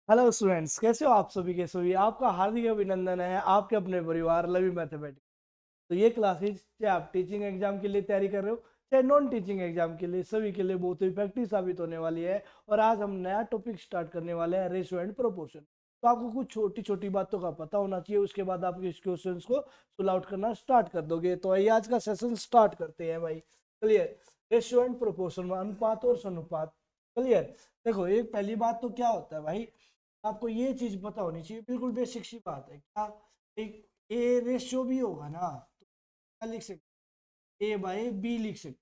Hello students, कैसे हो आप सभी के सभी। आपका हार्दिक अभिनंदन है आपके अपने परिवार लवी मैथमेटिक्स। तो ये क्लासेज चाहे आप टीचिंग एग्जाम के लिए तैयारी कर रहे हो, चाहे नॉन टीचिंग एग्जाम के लिए, सभी के लिए बहुत ही इफेक्टिव साबित होने वाली है। और आज हम नया टॉपिक स्टार्ट करने वाले हैं, रेशियो एंड प्रोपोर्शन। तो आपको कुछ छोटी छोटी बातों का पता होना चाहिए, उसके बाद आप इस क्वेश्चन को सोल्व आउट करना स्टार्ट कर दोगे। तो आइए आज का सेशन स्टार्ट करते हैं भाई। क्लियर। रेशियो एंड प्रोपोर्शन में अनुपात और सनुपात। क्लियर। देखो, एक पहली बात तो क्या होता है भाई, आपको ये चीज पता होनी चाहिए, बिल्कुल बेसिक सी बात है। क्या एक ए रेशियो भी होगा ना, तो क्या लिख सकते, ए बाई बी लिख सकते।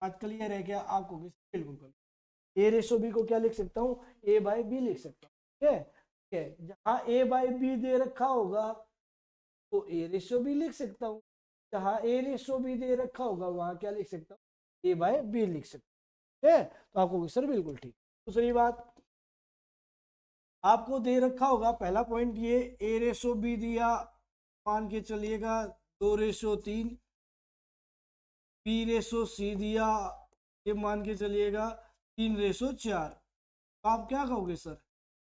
बात क्लियर है क्या आपको? बिल्कुल क्लियर। ए रेशियो बी को क्या लिख सकता हूँ, ए बाई बी लिख सकता हूँ। ठीक है, ठीक है। जहाँ ए बाई बी दे रखा होगा तो ए रेशियो बी लिख सकता हूँ। जहाँ ए रेशियो बी दे रखा होगा वहां क्या लिख सकता हूँ, ए बाई बी लिख सकता हूँ। ठीक है, तो आपको सर बिल्कुल ठीक। दूसरी बात, आपको दे रखा होगा पहला पॉइंट, ये ए रेशो बी दिया, मान के चलिएगा 2:3। बी रेशो सी दिया, ये मान के चलिएगा 3:4। तो आप क्या कहोगे सर,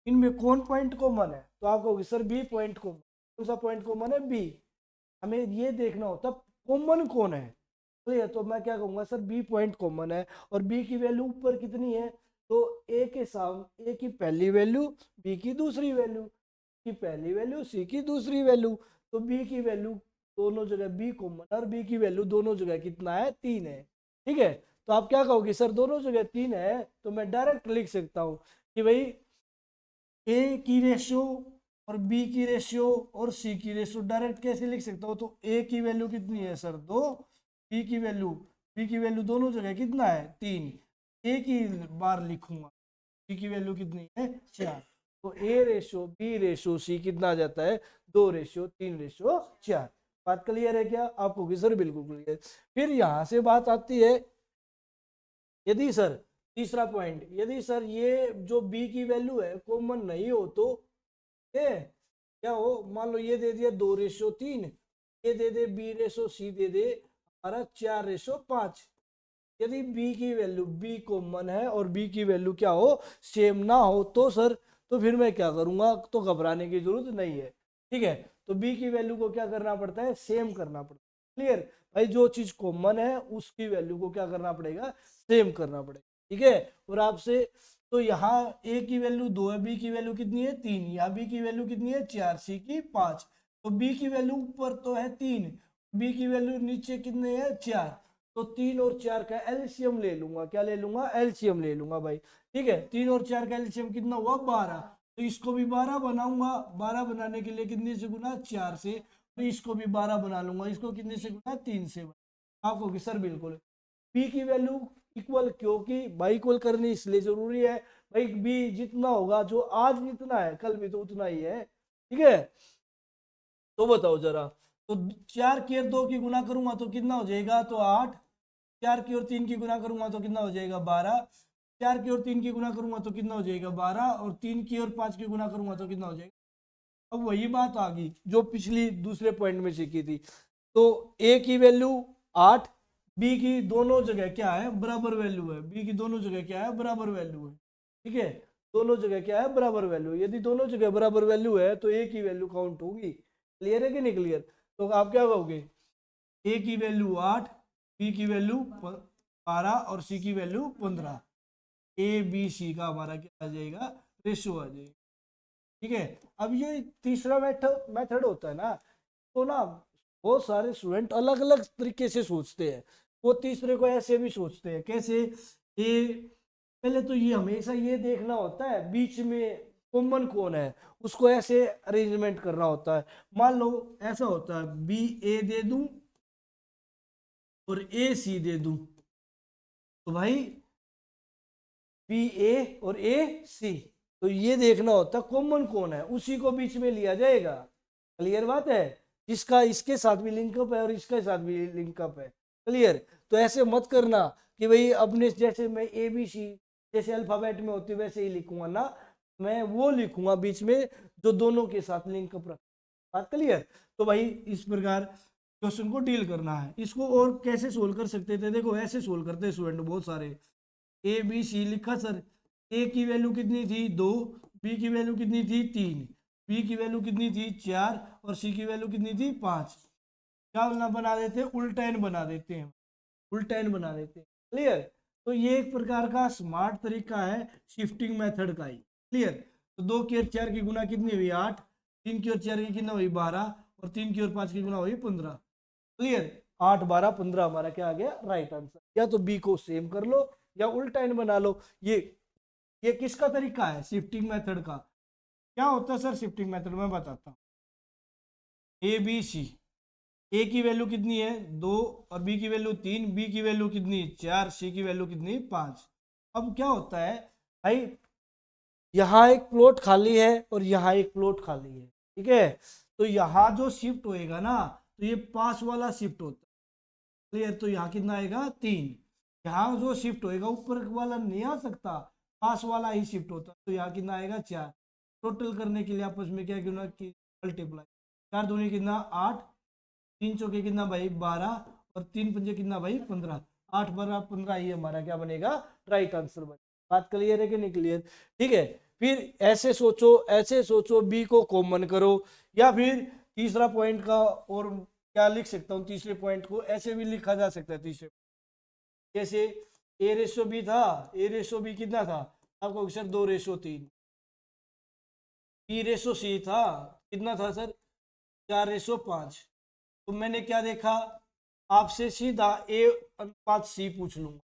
इनमें कौन पॉइंट कॉमन है? तो आप कहोगे सर बी पॉइंट कॉमन। कौन सा पॉइंट कॉमन है? बी। हमें ये देखना होता कॉमन कौन है। तो तो मैं क्या कहूंगा सर, बी पॉइंट कॉमन है। और बी की वैल्यू ऊपर कितनी है? तो ए के सामने ए की पहली वैल्यू, बी की दूसरी वैल्यू, की पहली वैल्यू, सी की दूसरी वैल्यू। तो बी की वैल्यू दोनों जगह बी कॉमन, और बी की वैल्यू दोनों जगह कितना है? 3 है। ठीक है, तो आप क्या कहोगे सर, दोनों जगह 3 है तो मैं डायरेक्ट लिख सकता हूँ कि भाई ए की रेशियो और बी की रेशियो और सी की रेशियो डायरेक्ट कैसे लिख सकता हूँ? तो ए की वैल्यू कितनी है सर? 2। बी की वैल्यू दोनों जगह कितना है? 3। एक ही बार लिखूंगा, बी की वैल्यू कितनी है? 4। तो A ratio B ratio C कितना आ जाता है? 2:3:4। बात क्लियर है क्या आपको? कि सर बिल्कुल क्लियर। फिर यहां से बात आती है, यदि सर तीसरा पॉइंट, यदि सर ये जो बी की वैल्यू है कॉमन नहीं हो तो है क्या हो? मान लो ये दे दिया 2:3, ये दे दे बी रेशो सी दे दे हमारा 4:5। यदि बी की वैल्यू बी कॉमन है और बी की वैल्यू क्या हो, सेम ना हो, तो सर तो फिर मैं क्या करूंगा, तो घबराने की जरूरत नहीं है। ठीक है, तो बी की वैल्यू को क्या करना पड़ता है? सेम करना पड़ता है। क्लियर भाई, जो चीज कॉमन है उसकी वैल्यू को क्या करना पड़ेगा? सेम करना पड़ेगा। ठीक है, और आपसे तो यहाँ ए की वैल्यू 2 है, बी की वैल्यू कितनी है? 3। यहाँ बी की वैल्यू कितनी है? 4, सी की 5। तो बी की वैल्यू ऊपर तो है 3, बी की वैल्यू नीचे कितने है? 4। तो 3 और 4 का एलसीएम ले लूंगा। क्या ले लूंगा? एलसीएम ले लूंगा भाई। ठीक है, 3 और 4 का एलसीएम कितना हुआ? 12। तो इसको भी 12 बनाऊंगा। 12 बनाने के लिए कितने से गुना? 4 से। तो इसको भी 12 बना लूंगा। इसको कितने से गुना? 3 से। आपको कि सर बिल्कुल बी की वैल्यू इक्वल, क्योंकि भाई इक्वल करनी इसलिए जरूरी है भाई, बी जितना होगा, जो आज जितना है कल भी तो उतना ही है। ठीक है, तो बताओ जरा, तो 4 की और 2 की गुना करूंगा तो कितना हो जाएगा? तो 8। 4 की और 3 की गुना करूंगा तो कितना हो जाएगा? 12। 4 की और 3 की गुना करूंगा तो कितना हो जाएगा? 12। और 3 की और 5 की गुना करूंगा तो कितना हो जाएगा? अब वही बात आ गई जो पिछली दूसरे पॉइंट में सीखी थी। तो ए की वैल्यू 8, बी की दोनों जगह क्या है? बराबर वैल्यू है। बी की दोनों जगह क्या है? बराबर वैल्यू है। ठीक है, दोनों जगह क्या है? बराबर वैल्यू। यदि दोनों जगह बराबर वैल्यू है तो ए की वैल्यू काउंट होगी। क्लियर है कि नहीं क्लियर? तो आप क्या कहोगे, ए की वैल्यू 8, बी की वैल्यू 12 और सी की वैल्यू 15। ए बी सी का हमारा क्या आ जाएगा? रेशियो आ जाएगा। ठीक है, अब ये तीसरा मेथड होता है ना, तो ना बहुत सारे स्टूडेंट अलग अलग तरीके से सोचते हैं। वो तीसरे को ऐसे भी सोचते हैं, कैसे? ये पहले तो ये हमेशा ये देखना होता है बीच में कॉमन कौन है, उसको ऐसे अरेंजमेंट करना होता है। मान लो ऐसा होता है, बी ए दे दूं और ए सी दे दूं, तो भाई बी ए और ए सी, तो ये देखना होता है कॉमन कौन है, उसी को बीच में लिया जाएगा। क्लियर बात है, जिसका इसके साथ भी लिंकअप है और इसके साथ भी लिंकअप है। क्लियर, तो ऐसे मत करना कि भाई अपने जैसे मैं ए बी सी जैसे अल्फाबेट में होती है वैसे ही लिखूंगा ना, मैं वो लिखूंगा बीच में जो दोनों के साथ लिंकअप रख। बात क्लियर? तो भाई इस प्रकार क्वेश्चन को डील करना है। इसको और कैसे सोल्व कर सकते थे? देखो ऐसे सोल्व करते हैं स्टूडेंट बहुत सारे। ए बी सी लिखा सर, ए की वैल्यू कितनी थी 2, बी की वैल्यू कितनी थी 3, बी की वैल्यू कितनी थी 4 और सी की वैल्यू कितनी थी 5। क्या ना बना देते हैं, उल्टा n बना देते हैं, उल्टा n बना देते हैं। क्लियर। तो ये एक प्रकार का स्मार्ट तरीका है शिफ्टिंग मेथड का ही। क्लियर। तो 2 की और 4 की गुना कितनी हुई 8, 3 की और 4 की कितना हुई 12 और 3 की और 5 की गुना हुई 15। क्लियर। 8 12 15 हमारा क्या आ गया राइट आंसर। या तो बी को सेम कर लो या उल्टा n बना लो। ये किसका तरीका है शिफ्टिंग मेथड का। क्या होता है सर शिफ्टिंग मेथड में बताता हूँ। ए बी सी, ए की वैल्यू कितनी है 2 और बी की वैल्यू 3, बी की वैल्यू कितनी 4, सी की वैल्यू कितनी 5। अब क्या होता है भाई, यहाँ एक प्लॉट खाली है और यहाँ एक प्लॉट खाली है, ठीक है। तो यहाँ जो शिफ्ट होएगा ना, तो ये पास वाला शिफ्ट होता है। क्लियर। तो यहाँ कितना आएगा 3। यहाँ जो शिफ्ट होएगा ऊपर वाला नहीं आ सकता, पास वाला ही शिफ्ट होता, तो यहाँ कितना आएगा 4। टोटल करने के लिए आपस में क्या गुना की मल्टीप्लाई, 4 दूनी कितना 8, 3 चौके कितना भाई 12 और 3 पंजे कितना भाई 15। 8 12 15 ही हमारा क्या बनेगा राइट आंसर बनेगा। बात क्लियर है कि नहीं क्लियर। ठीक है। फिर ऐसे सोचो बी को कॉमन करो, या फिर तीसरा पॉइंट का और क्या लिख सकता हूँ, तीसरे पॉइंट को ऐसे भी लिखा जा सकता है तीसरे, जैसे ए रेशो बी था, ए रेशो बी कितना था आपको सर 2:3। बी रेशो सी था कितना था सर 4:5। तो मैंने क्या देखा, आपसे सीधा ए अनुपात सी पूछ लूंगा।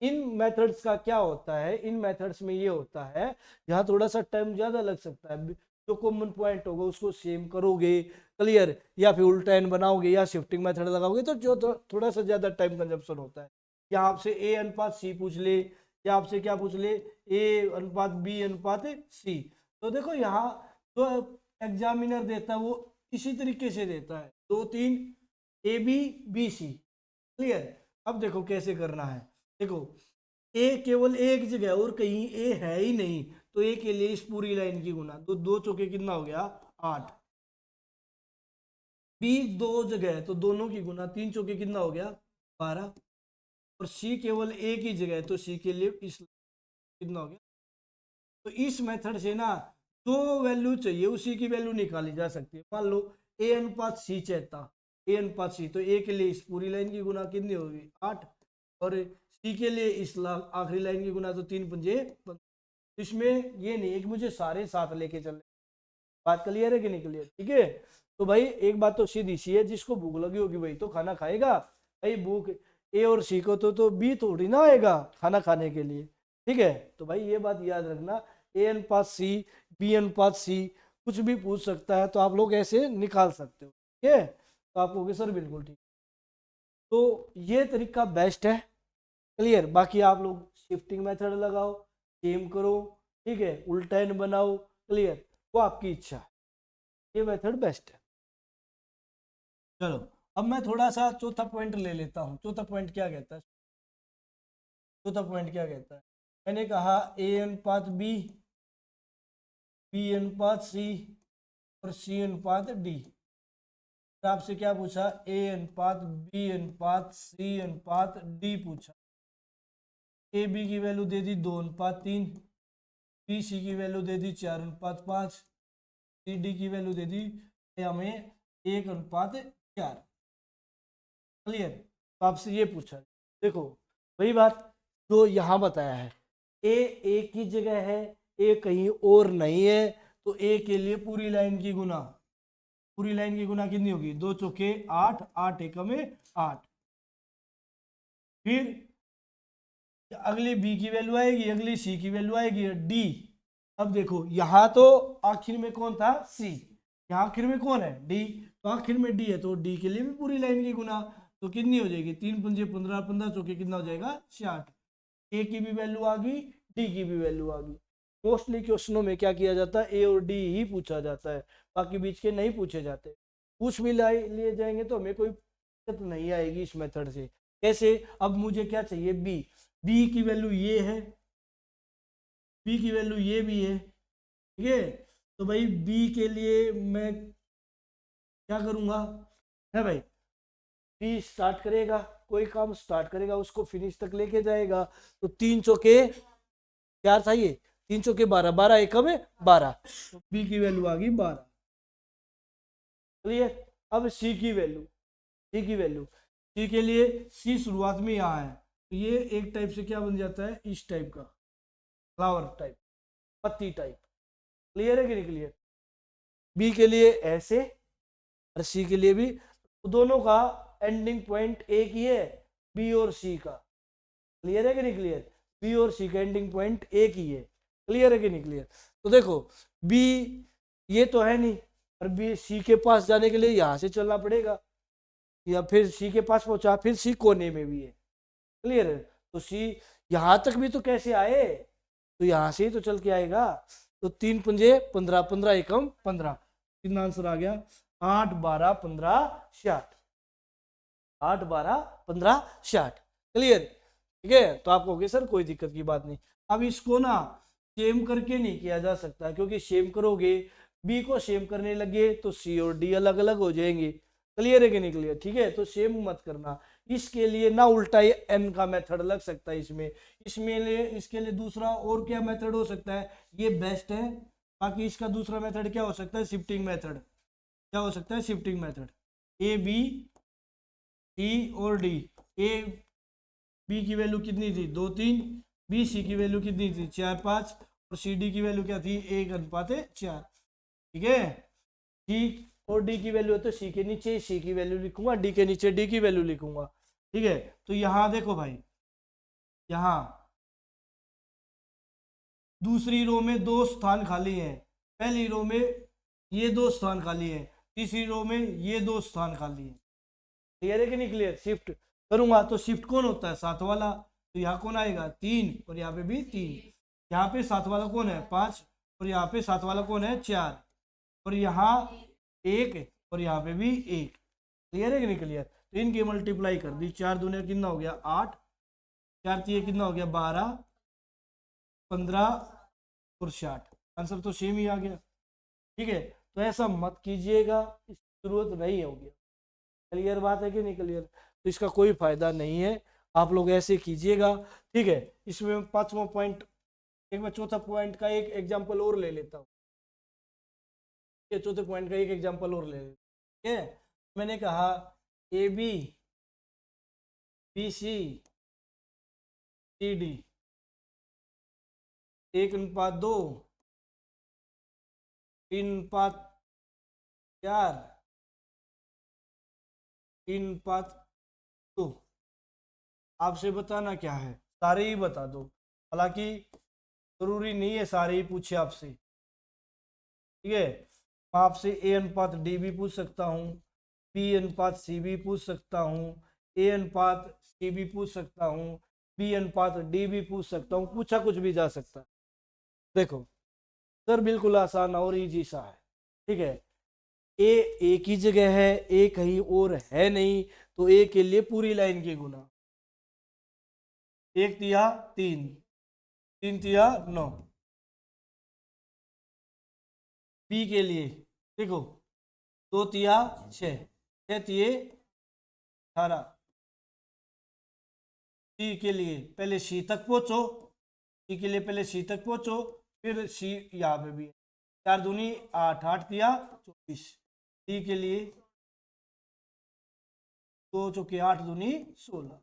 इन मेथड्स का क्या होता है, इन मेथड्स में ये होता है यहाँ थोड़ा सा टाइम ज्यादा लग सकता है, जो कॉमन पॉइंट होगा उसको सेम करोगे। क्लियर। या फिर उल्टा एन बनाओगे या शिफ्टिंग मेथड लगाओगे तो जो थोड़ा सा ज्यादा टाइम कंजप्शन होता है। या आपसे ए अनुपात सी पूछ ले, या आपसे क्या पूछ ले ए अनुपात बी अनुपात सी। तो देखो यहाँ जो एग्जामिनर देता है वो इसी तरीके से देता है 2 3 A B B C. Clear. अब देखो कैसे करना है। देखो ए केवल एक जगह है और कहीं ए है ही नहीं, तो ए के लिए इस पूरी लाइन की गुना, तो 2 चौके कितना हो गया 8। बी 2 जगह है तो दोनों की गुना, 3 चौके कितना हो गया 12। और सी केवल एक ही जगह है तो सी के लिए इस कितना हो गया। तो इस मेथड से ना जो वैल्यू चाहिए उसी की वैल्यू निकाली जा सकती है। मान लो ए अनुपात सी चाहता, ए अनुपात सी, तो ए के लिए इस पूरी लाइन की गुना कितनी होगी 8, और सी के लिए इस आखिरी लाइन की गुना तो 3 पंजे 15। इसमें ये नहीं है कि मुझे सारे साथ लेके चलने। बात क्लियर है कि नहीं क्लियर। ठीक है। तो भाई एक बात तो सीधी सी है, जिसको भूख लगी होगी वही तो खाना खाएगा। भाई भूख ए और सी को तो बी थोड़ी ना आएगा खाना खाने के लिए। ठीक है। तो भाई ये बात याद रखना, ए अनुपात सी, बी अनुपात सी, कुछ भी पूछ सकता है तो आप लोग ऐसे निकाल सकते हो। ठीक है। तो आप कहोगे सर बिल्कुल ठीक। तो ये तरीका बेस्ट है। क्लियर। बाकी आप लोग शिफ्टिंग मेथड लगाओ, सेम करो, ठीक है, उल्टा एन बनाओ। क्लियर। वो आपकी इच्छा है, ये मेथड बेस्ट है। चलो अब मैं थोड़ा सा चौथा पॉइंट ले लेता हूँ। चौथा पॉइंट क्या कहता है, चौथा पॉइंट क्या कहता है, मैंने कहा ए अनुपात बी, बी अनुपात सी और सी अनुपात डी। आपसे क्या पूछा, ए अनुपात बी अनुपात सी अनुपात डी पूछा। ए बी की वैल्यू दे दी 2:3, बी सी की वैल्यू दे दी 4:5, सी डी की वैल्यू दे दी हमें 1:4। क्लियर। तो आपसे ये पूछा, देखो वही बात जो यहाँ बताया है, ए एक ही जगह है, ए कहीं और नहीं है, तो ए के लिए पूरी लाइन की गुना, पूरी लाइन की गुना कितनी होगी 2 चौके 8, 8 एकम में 8। फिर अगली बी की वैल्यू आएगी, अगली सी की वैल्यू आएगी डी। अब देखो यहाँ तो आखिर में कौन था सी, यहाँ आखिर में कौन है डी, तो आखिर में डी है तो डी के लिए भी पूरी लाइन की गुना। तो कितनी हो जाएगी 3 पंजे 15, 15 चौके कितना हो जाएगा 60। ए की भी वैल्यू आ गई, डी की भी वैल्यू आ गई। मोस्टली क्वेश्चनों में क्या किया जाता है, ए और डी ही पूछा जाता है, बाकी बीच के नहीं पूछे जाते। पूछ भी लिए जाएंगे तो हमें कोई दिक्कत नहीं आएगी इस मेथड से। कैसे, अब मुझे क्या चाहिए बी, बी की वैल्यू ये है, बी की वैल्यू ये भी है, ठीक है। तो भाई बी के लिए मैं क्या करूंगा, है भाई बी स्टार्ट करेगा, कोई काम स्टार्ट करेगा उसको फिनिश तक लेके जाएगा। तो 3 चौके 4 था, ये 3 चौके 12, 12 एकम में 12, तो बी की वैल्यू आ गई 12। क्लियर। अब सी की वैल्यू, सी की वैल्यू, सी के लिए सी शुरुआत में यहाँ है, तो ये एक टाइप से क्या बन जाता है, इस टाइप का फ्लावर टाइप, पत्ती टाइप। क्लियर है कि नहीं क्लियर। बी के लिए ऐसे और सी के लिए भी, दोनों का एंडिंग पॉइंट एक ही है, बी और सी का। क्लियर है कि नहीं क्लियर। बी और सी का एंडिंग पॉइंट एक ही है। क्लियर है कि नहीं क्लियर। तो देखो बी ये तो है नहीं, और बी सी के पास जाने के लिए यहां से चलना पड़ेगा, या फिर सी के पास पहुंचा, फिर सी कोने में भी है। क्लियर है। तो सी यहां तक भी तो कैसे आए, तो यहां से ही तो चल के आएगा। तो 3 पंजे 15, 15 एकम 15, कितना आंसर आ गया, 8 12 15 60, 8 12 15 60। क्लियर। ठीक है। तो आप कहोगे सर कोई दिक्कत की बात नहीं। अब इसको ना सेम करके नहीं किया जा सकता, क्योंकि सेम करोगे, बी को सेम करने लगे तो सी और डी अलग अलग हो जाएंगे। क्लियर है कि नहीं क्लियर। ठीक है। तो सेम मत करना। इसके लिए ना उल्टा एन का मेथड लग सकता है इसमें, इसके लिए दूसरा और क्या मेथड हो सकता है, ये बेस्ट है। बाकी इसका दूसरा मेथड क्या हो सकता है, शिफ्टिंग मेथड। क्या हो सकता है, shifting method. A B C और डी, ए बी की वैल्यू कितनी थी, 2 3, बी सी की वैल्यू कितनी थी, 4 5, और सी डी की वैल्यू क्या थी, 1:4। ठीक है। सी और डी की वैल्यू है तो सी के नीचे सी की वैल्यू लिखूंगा, डी के नीचे डी की वैल्यू लिखूंगा। ठीक है। तो यहां देखो भाई, यहां दूसरी रो में 2 स्थान खाली हैं, पहली रो में ये 2 स्थान खाली हैं, तीसरी रो में ये 2 स्थान खाली हैं। क्लियर है कि नहीं क्लियर। शिफ्ट करूंगा तो शिफ्ट कौन होता है, 7 वाला, तो यहाँ कौन आएगा 3, और यहाँ पे भी 3। यहाँ पे 7 वाला कौन है, 5, और यहाँ पे 7 वाला कौन है, 4, और यहाँ 1, और यहाँ पे भी 1। क्लियर है कि नहीं क्लियर। तो इनकी मल्टीप्लाई कर दी, 4 दूने कितना हो गया 8, 4 तीन कितना हो गया 12, 15 और 60। आंसर तो सेम ही आ गया। ठीक है। तो ऐसा मत कीजिएगा, इसकी जरूरत नहीं होगी। क्लियर बात है कि नहीं क्लियर। तो इसका कोई फायदा नहीं है, आप लोग ऐसे कीजिएगा। ठीक है। इसमें 5वां पॉइंट, एक मैं चौथा पॉइंट का एक एग्जांपल और ले लेता हूँ। चौथे पॉइंट का एक एग्जांपल और ले लेता हूँ। ठीक है। मैंने कहा A B B C C D 1:2, 3:4, 3:2। आपसे बताना क्या है, सारे ही बता दो। हालांकि जरूरी नहीं है सारे ही पूछे आपसे। ठीक है। मैं आपसे ए अनुपात डी भी पूछ सकता हूँ, बी अनुपात सी भी पूछ सकता हूँ, ए अनुपात सी भी पूछ सकता हूँ, बी अनुपात डी भी पूछ सकता हूँ, पूछा कुछ भी जा सकता है। देखो सर बिल्कुल आसान और इजी सा है। ठीक है। ए एक ही जगह है, ए कहीं और है नहीं, तो ए के लिए पूरी लाइन के गुना, 1 तिया 3, 3 तिया 9। बी के लिए देखो 2 तिया 6, 6 तिये 18। सी के लिए पहले सी तक पहुंचो, सी के लिए पहले सी तक पहुंचो, फिर सी यहाँ पे भी 4 दूनी 8, 8 तिया 24। सी के लिए 2 चौके 8 दूनी 16।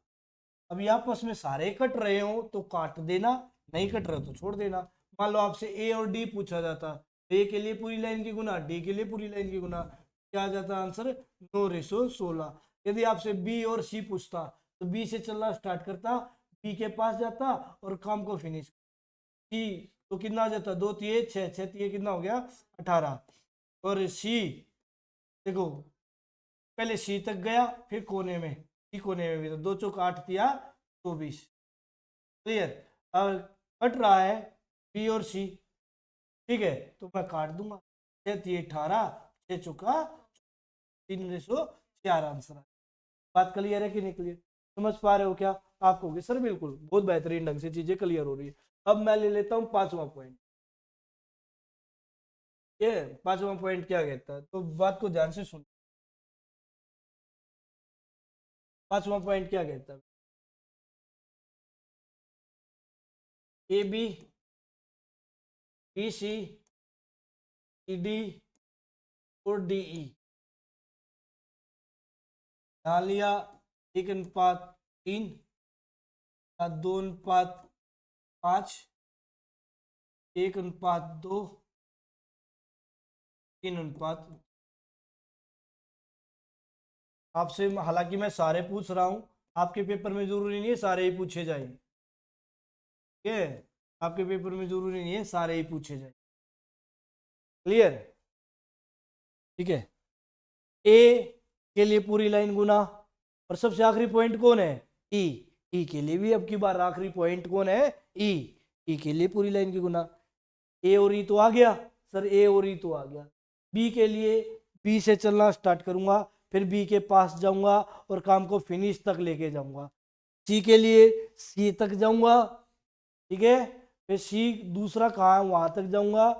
अभी आपस में सारे कट रहे हो तो काट देना, नहीं कट रहे तो छोड़ देना। मान लो आपसे ए और डी पूछा जाता, ए के लिए पूरी लाइन की गुना, डी के लिए पूरी लाइन की गुना, क्या आ जाता आंसर 9:16। यदि आपसे बी और सी पूछता तो बी से चलना स्टार्ट करता, बी के पास जाता और काम को फिनिश। सी तो कितना आ जाता, 2 तिये 6, 6 तिये कितना हो गया 18। और सी देखो पहले सी तक गया, फिर कोने में, सी कोने में भी, तो 2 चौक 8 तिया 24। क्लियर। अब कट रहा है बी और सी। ठीक है। तो मैं काट दूंगा, 6 तिये 18, 6 चौका 3:4 आंसर। बात क्लियर है कि नहीं क्लियर, समझ पा रहे हो क्या आप कहोगे सर बिल्कुल बहुत बेहतरीन ढंग से चीजें क्लियर हो रही है। अब मैं ले लेता हूँ 5वां पॉइंट। ये 5वां पॉइंट क्या कहता है, तो बात को ध्यान से सुन। 5वां पॉइंट क्या कहता है, ए बी BC, CD और DE। यहाँ लिया 1:3 या 2:5, 1:2, 3:। आपसे हालांकि मैं सारे पूछ रहा हूं, आपके पेपर में जरूरी नहीं है सारे ही पूछे जाए, ठीक है, आपके पेपर में जरूरी नहीं है सारे ही पूछे जाए। क्लियर? ठीक है। ए के लिए पूरी लाइन गुना, और सबसे आखिरी पॉइंट कौन है? ई। ई के लिए भी अब की बार आखिरी पॉइंट कौन है? ई। ई के लिए पूरी लाइन की गुना। ए और ई तो आ गया सर, ए और ई तो आ गया। बी के लिए बी से चलना स्टार्ट करूंगा, फिर बी के पास जाऊंगा और काम को फिनिश तक लेके जाऊंगा। सी के लिए सी तक जाऊंगा, ठीक है, फिर सी दूसरा कहाँ है वहां तक जाऊंगा,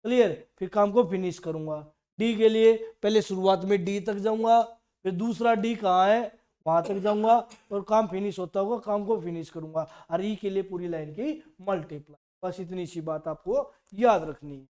क्लियर, फिर काम को फिनिश करूंगा। डी के लिए पहले शुरुआत में डी तक जाऊंगा, फिर दूसरा डी कहाँ है वहां तक जाऊंगा और काम फिनिश होता होगा काम को फिनिश करूंगा। और ई के लिए पूरी लाइन की मल्टीप्लाई। बस इतनी सी बात आपको याद रखनी है।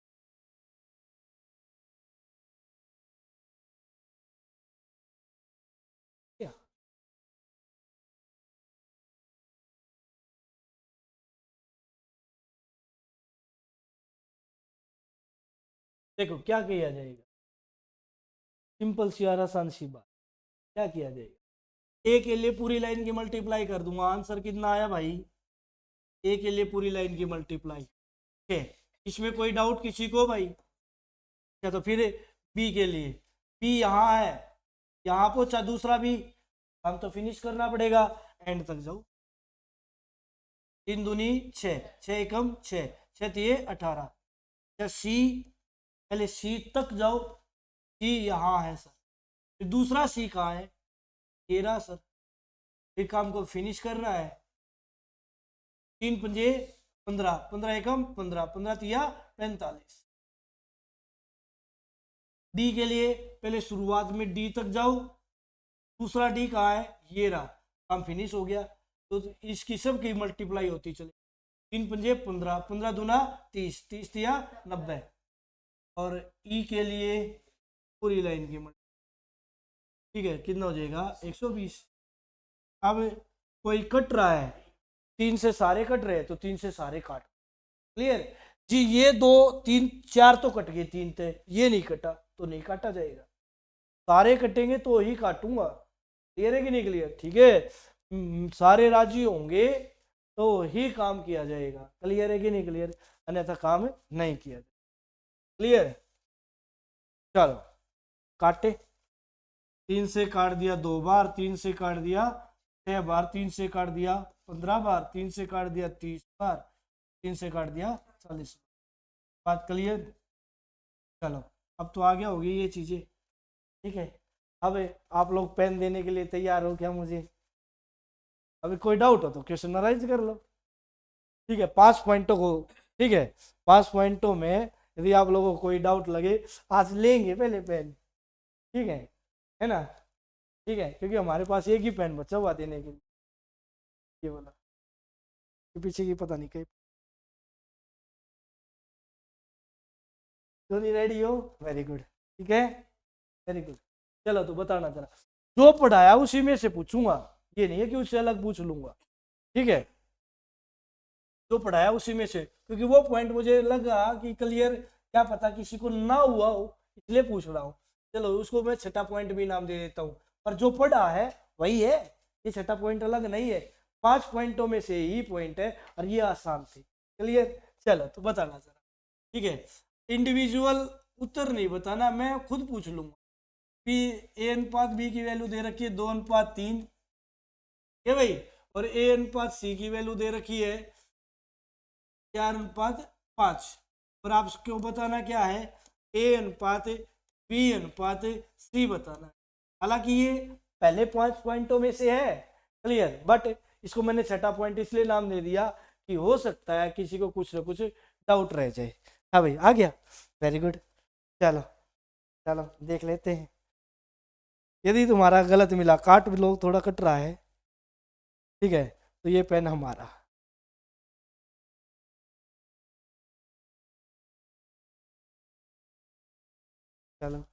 देखो क्या किया जाएगा, सिंपल सी और आसान सी बात, क्या किया जाएगा, ए के लिए पूरी लाइन की मल्टीप्लाई कर दूंगा। आंसर कितना आया भाई? ए के लिए पूरी लाइन की मल्टीप्लाई। ठीक है, इसमें कोई डाउट किसी को भाई? क्या तो फिर बी के लिए, बी यहाँ है, यहाँ पहुंचा दूसरा बी, हम तो फिनिश करना पड़ेगा, एंड तक जाओ। 3 दूनी 6, 6 एकम 6, 6 तिये 18। या सी, पहले सी तक जाओ, सी यहाँ है सर, फिर दूसरा सी कहाँ है? 13 सर, फिर काम को फिनिश करना है। 3 पंजे 15, 15 एकम 15, 15 तिया 45। डी के लिए पहले शुरुआत में डी तक जाओ, दूसरा डी कहाँ है? ये रहा, काम फिनिश हो गया। तो इसकी सब की मल्टीप्लाई होती चले। 3 पंजे 15, 15 दूना 30, 30 तिया 90। और ई के लिए पूरी लाइन की मल्टीप्लाई, ठीक है, कितना हो जाएगा? 120। अब कोई कट रहा है, 3 से सारे कट रहे हैं तो 3 से सारे काट। क्लियर जी? ये 2 3 4 तो कट गए, 3 थे, ये नहीं कटा तो नहीं काटा जाएगा, सारे कटेंगे तो ही काटूंगा। क्लियर है कि नहीं क्लियर? ठीक है, सारे राजी होंगे तो ही काम किया जाएगा। क्लियर है कि नहीं क्लियर? अन्यथा काम नहीं किया जाएगा। क्लियर? चलो काटे, 3 से काट दिया 2 बार, 3 से काट दिया 6 बार, 3 से काट दिया 15 बार, 3 से काट दिया 30 बार, 3 से काट दिया 40 बार। बात क्लियर? चलो अब तो आ गया होगी ये चीजें, ठीक है। अब आप लोग पेन देने के लिए तैयार हो क्या मुझे? अभी कोई डाउट हो तो क्वेश्चनराइज कर लो, ठीक है, 5 पॉइंटों को, ठीक है, 5 पॉइंटों में यदि आप लोगों को कोई डाउट लगे आज लेंगे पहले पेन, ठीक है ना? ठीक है, क्योंकि हमारे पास एक ही पेन बचा हुआ देने के लिए, ये वाला, ये पीछे की पता नहीं कहीं। तो नहीं रेडी हो? वेरी गुड, ठीक है, वेरी गुड। चलो तो बताना जरा, जो पढ़ाया उसी में से पूछूंगा, ये नहीं है कि उससे अलग पूछ लूंगा, ठीक है, जो पढ़ाया उसी में से, क्योंकि वो पॉइंट मुझे लगा कि क्लियर, क्या पता किसी को ना हुआ हो, इसलिए पूछ रहा हूँ। चलो उसको मैं छठा पॉइंट भी नाम दे देता हूँ, पर जो पढ़ा है वही है, ये छठा पॉइंट अलग नहीं है, 5 पॉइंटों में से ही पॉइंट है और ये आसान थी। क्लियर? चलो तो बताना जरा, ठीक है, इंडिविजुअल उत्तर नहीं बताना, मैं खुद पूछ लूंगा। बी, ए अनुपात बी की वैल्यू दे रखी है 2:3, है भाई, और ए अनुपात सी की वैल्यू दे रखी है 4:5, और आपको बताना क्या है? ए अनुपात बी अनुपात सी बताना है। हालांकि ये पहले 5 पॉइंटों में से है, क्लियर, बट इसको मैंने छठा पॉइंट इसलिए नाम दे दिया कि हो सकता है किसी को कुछ ना कुछ डाउट रह जाए। हाँ भाई आ गया, वेरी गुड। चलो चलो देख लेते हैं, यदि तुम्हारा गलत मिला, काट लो, थोड़ा कट रहा है, ठीक है, तो ये पेन हमारा। चलो।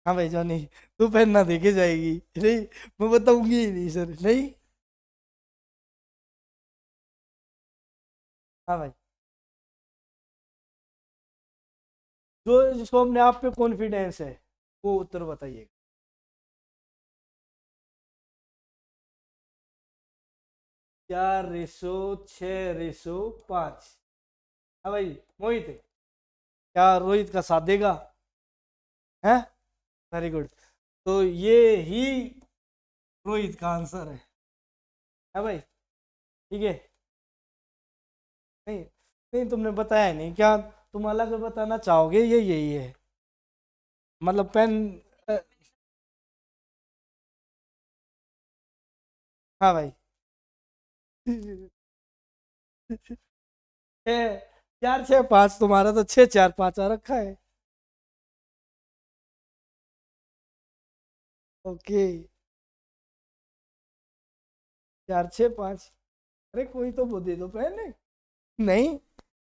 हाँ भाई जॉनी, तू पेन ना देके जाएगी नहीं, मैं बताऊंगी ही नहीं सर, नहीं। हाँ भाई, जो जिसको अपने आप पे कॉन्फिडेंस है वो उत्तर बताइए। 4:6:5। हाँ भाई मोहित, क्या रोहित का साथ देगा? है, वेरी गुड। तो ये ही रोहित का आंसर है भाई, ठीक है। नहीं नहीं, तुमने बताया नहीं क्या, तुम अलग बताना चाहोगे, ये यही है मतलब पेन। अ, हाँ भाई। 4:6:5 तुम्हारा, तो 6:4:5 आ रखा है। ओके, 4:6:5। अरे कोई तो वो दे दो पेन। नहीं,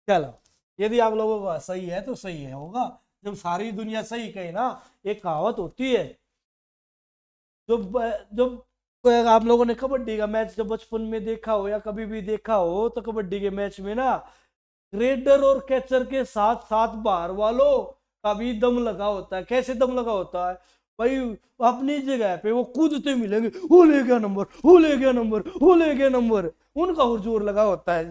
चलो, यदि आप लोगों का सही है तो सही है होगा। जब सारी दुनिया सही कहे ना, एक कहावत होती है, जब जब आप लोगों ने कबड्डी का मैच जब बचपन में देखा हो या कभी भी देखा हो, तो कबड्डी के मैच में ना रेडर और कैचर के साथ साथ बाहर वालों का भी दम लगा होता है। कैसे दम लगा होता है भाई? अपनी जगह पे वो कूदते मिलेंगे, वो ले गया नंबर, वो ले गया नंबर, वो ले गया नंबर, उनका और जोर लगा होता है।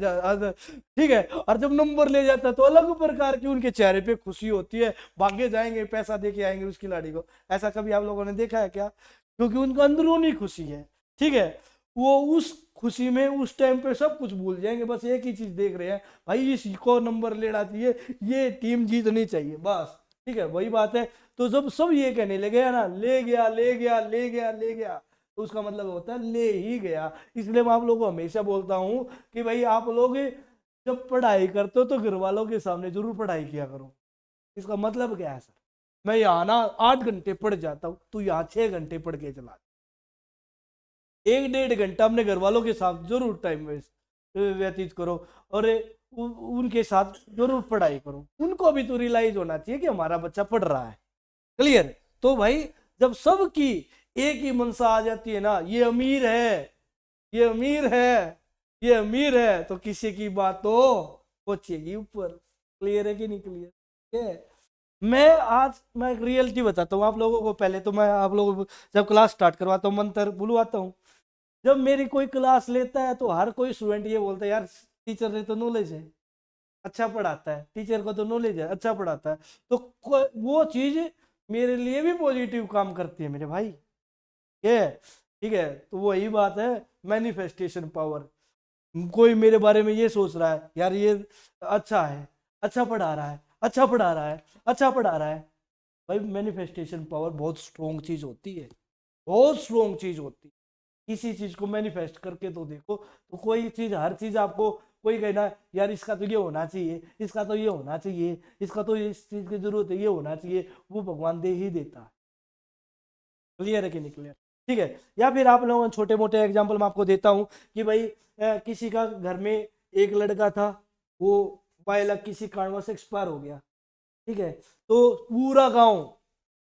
ठीक है, और जब नंबर ले जाता है तो अलग प्रकार की उनके चेहरे पे खुशी होती है, भागे जाएंगे, पैसा दे के आएंगे उस खिलाड़ी को। ऐसा कभी आप लोगों ने देखा है क्या? क्योंकि उनका अंदरूनी खुशी है, ठीक है। वो उस खुशी में उस टाइम पे सब कुछ भूल जाएंगे, बस एक ही चीज देख रहे हैं, भाई इसको नंबर लेना चाहिए, ये टीम जीतनी चाहिए, बस। ठीक है, वही बात है। तो जब सब ये कहने लगे ना, ले गया ले गया ले गया ले गया, तो उसका मतलब होता है ले ही गया। इसलिए मैं आप लोगों को हमेशा बोलता हूँ कि भाई आप लोग जब पढ़ाई करते हो तो घर वालों के सामने जरूर पढ़ाई किया करो। इसका मतलब क्या है सर? मैं यहाँ ना 8 घंटे पढ़ जाता हूँ, तू यहाँ 6 घंटे पढ़ के चला, 1-1.5 घंटा अपने घर वालों के साथ जरूर टाइम व्यतीत करो, और उनके साथ जरूर पढ़ाई करो। उनको भी तो रियलाइज होना चाहिए कि हमारा बच्चा पढ़ रहा है। क्लियर? तो भाई जब सबकी एक ही मनसा आ जाती है ना, ये अमीर है, ये अमीर है, ये अमीर है, तो किसी की बात तो पहुंचेगी ऊपर। क्लियर है कि नहीं क्लियर है? मैं एक रियलिटी बताता हूँ आप लोगों को। पहले तो मैं आप लोगों को जब क्लास स्टार्ट करवाता हूँ मंत्र बुलवाता हूँ। जब मेरी कोई क्लास लेता है तो हर कोई स्टूडेंट ये बोलता है, यार टीचर ने तो नॉलेज है, अच्छा पढ़ाता है, टीचर को तो नॉलेज है, अच्छा पढ़ाता है। तो वो चीज मेरे लिए भी पॉजिटिव काम करती है मेरे भाई। ये ठीक है, तो वही बात है, मैनिफेस्टेशन पावर। कोई मेरे बारे में ये सोच रहा है, यार ये अच्छा है, अच्छा पढ़ा रहा है, अच्छा पढ़ा रहा है, अच्छा पढ़ा रहा है, भाई मैनिफेस्टेशन पावर बहुत स्ट्रोंग चीज होती है, बहुत स्ट्रोंग चीज होती है। किसी चीज को मैनिफेस्ट करके तो देखो, तो कोई चीज, हर चीज आपको कोई कहना है, यार इसका तो ये होना चाहिए, इसका तो ये होना चाहिए, इसका तो इस चीज की जरूरत है, ये होना चाहिए, वो भगवान दे ही देता है। क्लियर है कि नहीं क्लियर? ठीक है। या फिर आप लोगों छोटे मोटे एग्जाम्पल मैं आपको देता हूँ कि भाई किसी का घर में एक लड़का था, वो बाइलक किसी कारणवश एक्सपायर हो गया, ठीक है। तो पूरा गांव,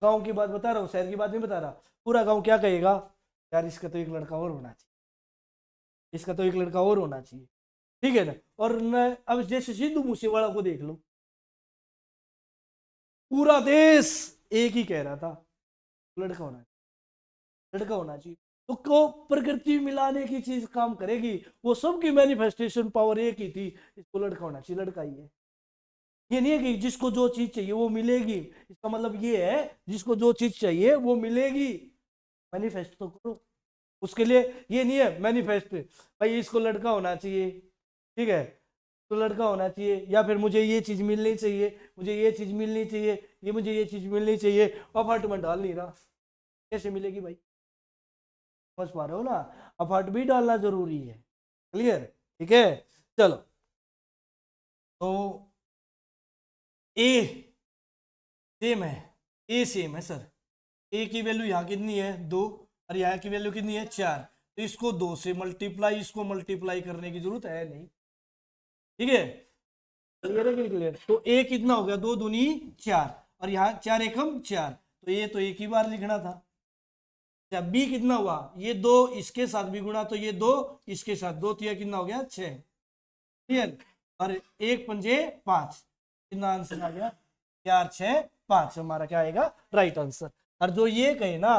गांव की बात बता रहा हूँ, शहर की बात नहीं बता रहा, पूरा गांव क्या कहेगा, यार इसका तो एक लड़का और होना चाहिए, इसका तो एक लड़का और होना चाहिए, ठीक है ना। और न, अब जैसे सिद्धू मूसेवाला को देख लो, पूरा देश एक ही कह रहा था, लड़का होना चाहिए, लड़का होना चाहिए। तो को प्रकृति मिलाने की चीज काम करेगी, वो सबकी मैनिफेस्टेशन पावर एक ही थी, इसको लड़का होना चाहिए, लड़का ही है। ये नहीं है कि जिसको जो चीज चाहिए वो मिलेगी, इसका मतलब ये है जिसको जो चीज चाहिए वो मिलेगी। मैनिफेस्ट तो करो उसके लिए। ये नहीं है मैनिफेस्ट भाई इसको लड़का होना चाहिए, ठीक है, तो लड़का होना चाहिए, या फिर मुझे ये चीज मिलनी चाहिए, मुझे ये चीज मिलनी चाहिए, ये मुझे ये चीज मिलनी चाहिए, अपार्टमेंट डाल नहीं रहा, कैसे मिलेगी भाई? समझ पा रहे हो ना? अपार्ट भी डालना जरूरी है। क्लियर? ठीक है। चलो, तो ए सेम है, ए सेम है सर। ए की वैल्यू यहाँ कितनी है 2, और यहाँ की वैल्यू कितनी है 4, तो इसको 2 से मल्टीप्लाई, इसको मल्टीप्लाई करने की जरूरत है नहीं। ठीक है, क्लियर है कि क्लियर? तो ए कितना हो गया, 2 दूनी 4, और यहाँ 4 एकम 4, तो ये तो एक ही बार लिखना था। अच्छा बी कितना हुआ, ये 2 इसके साथ भी गुणा, तो ये 2 इसके साथ, 2 तो कितना हो गया 6, क्लियर। और 1 पंजे 5, कितना आंसर आ गया 4 6 5, हमारा क्या आएगा राइट आंसर। और जो ये कहे ना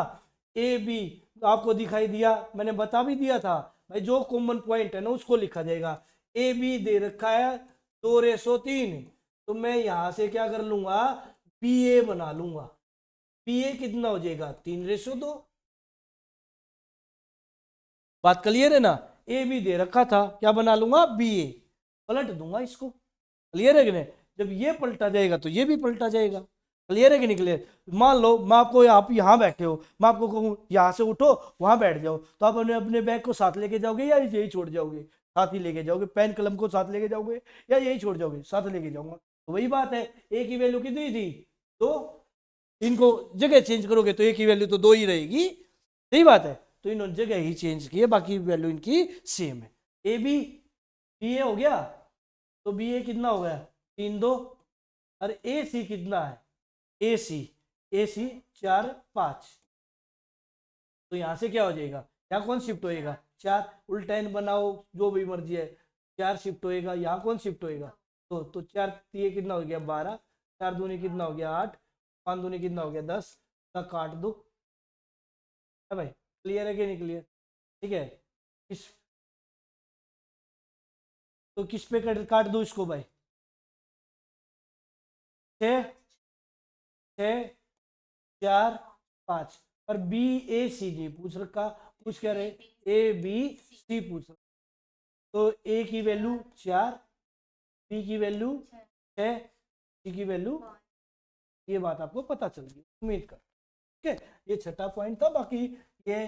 ए बी, आपको दिखाई दिया, मैंने बता भी दिया था भाई, जो कॉमन पॉइंट है ना उसको लिखा जाएगा। ए बी दे रखा है 2:3, तो मैं यहां से क्या कर लूंगा, बी ए बना लूंगा। बी ए कितना हो जाएगा 3:2। बात क्लियर है ना, ए बी दे रखा था, क्या बना लूंगा बी ए, पलट दूंगा इसको, क्लियर है कि नहीं। जब ये पलटा जाएगा तो ये भी पलटा जाएगा, क्लियर है कि नहीं क्लियर। मान लो मैं आपको, आप यहाँ बैठे हो, मैं आपको कहूँ यहाँ से उठो वहां बैठ जाओ, तो आप अपने बैग को साथ लेके जाओगे या यही छोड़ जाओगे, साथ ही लेके जाओगे। पेन कलम को साथ लेके जाओगे या यही छोड़ जाओगे, साथ लेके जाऊंगा। तो वही बात है, ए की वैल्यू कितनी थी 2, इनको जगह चेंज करोगे तो ए की वैल्यू तो 2 ही रहेगी, सही बात है। तो इन्होंने जगह ही चेंज की है, बाकी वैल्यू इनकी सेम है। ए बी बी ए हो गया, तो बी ए कितना हो गया 3 2, और ए सी कितना है ए सी 4 5, तो यहां से क्या हो जाएगा, यहाँ कौन शिफ्ट होएगा 4, उल्टा इन बनाओ जो भी मर्जी है, 4 शिफ्ट होएगा, यहाँ कौन शिफ्ट होएगा तो 4 ये कितना हो गया 12, 4 दूनी कितना हो गया 8, 5 दूनी कितना हो गया 10, का काट दो है भाई, क्लियर है कि नहीं क्लियर, ठीक है। किस तो किस पे काट दो इसको भाई, 6 6 4 5, और बी ए सी जी पूछ रखा, पूछ क्या रहे ए बी सी पूछ रखा, तो ए की वैल्यू 4, बी की वैल्यू 6, सी की वैल्यू, ये बात आपको पता चल गई उम्मीद कर, ठीक है। ये छठा पॉइंट था, बाकी ये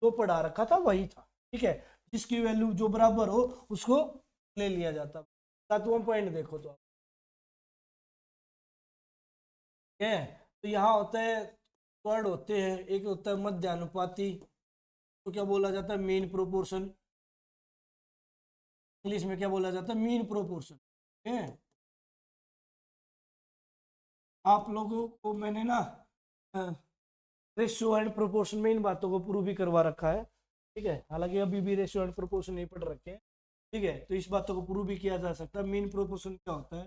जो पढ़ा रखा था वही था, ठीक है। जिसकी वैल्यू जो बराबर हो उसको ले लिया जाता। सातवां पॉइंट देखो तो, ठीक है। तो यहाँ होता है वर्ड होते हैं, एक होता है मध्यानुपाती, तो क्या बोला जाता है मीन प्रोपोर्शन, इंग्लिश में क्या बोला जाता है मीन प्रोपोर्शन, ठीक है। आप लोगों को मैंने ना रेशियो एंड प्रोपोर्शन में इन बातों को प्रूव भी करवा रखा है, ठीक है। हालांकि अभी भी रेशियो एंड प्रोपोर्शन नहीं पढ़ रखे हैं, ठीक है। तो इस बातों को प्रूव भी किया जा सकता है। मीन प्रोपोर्शन क्या होता है,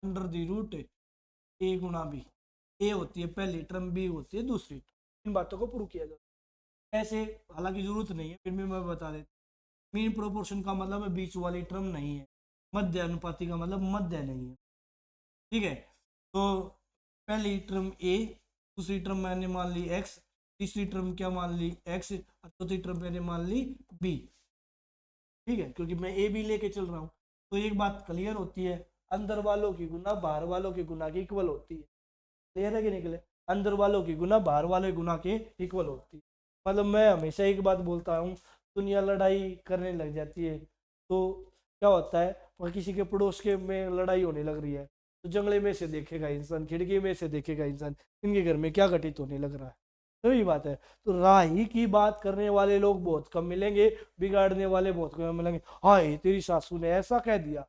अंडर द रूट ए गुणा बी, ए होती है पहली टर्म, बी होती है दूसरी टर्म, इन बातों को प्रूव किया जाता है ऐसे। हालांकि जरूरत नहीं है, फिर भी मैं बता देता हूँ। मीन प्रोपोर्शन का मतलब है बीच वाली टर्म नहीं है, मध्य अनुपाति का मतलब मध्य नहीं है, ठीक है। तो पहली टर्म ए, दूसरी टर्म मैंने मान ली एक्स, तीसरी टर्म क्या मान ली एक्स, और चौथी टर्म मैंने मान ली बी, ठीक है, क्योंकि मैं ए बी लेके चल रहा हूँ। तो एक बात क्लियर होती है, अंदर वालों की गुना बाहर वालों की गुना की इक्वल होती है, क्लियर है कि नहीं क्लियर। अंदर वालों की गुना बाहर वाले गुना के इक्वल होती है। मतलब मैं हमेशा एक बात बोलता हूँ, दुनिया लड़ाई करने लग जाती है तो क्या होता है, और किसी के पड़ोस के में लड़ाई होने लग रही है, तो जंगले में से देखेगा इंसान, खिड़की में से देखेगा इंसान, इनके घर में क्या घटित होने लग रहा है, सही बात है। तो राही की बात करने वाले लोग बहुत कम मिलेंगे, बिगाड़ने वाले बहुत कम मिलेंगे। हाय तेरी सासू ने ऐसा कह दिया,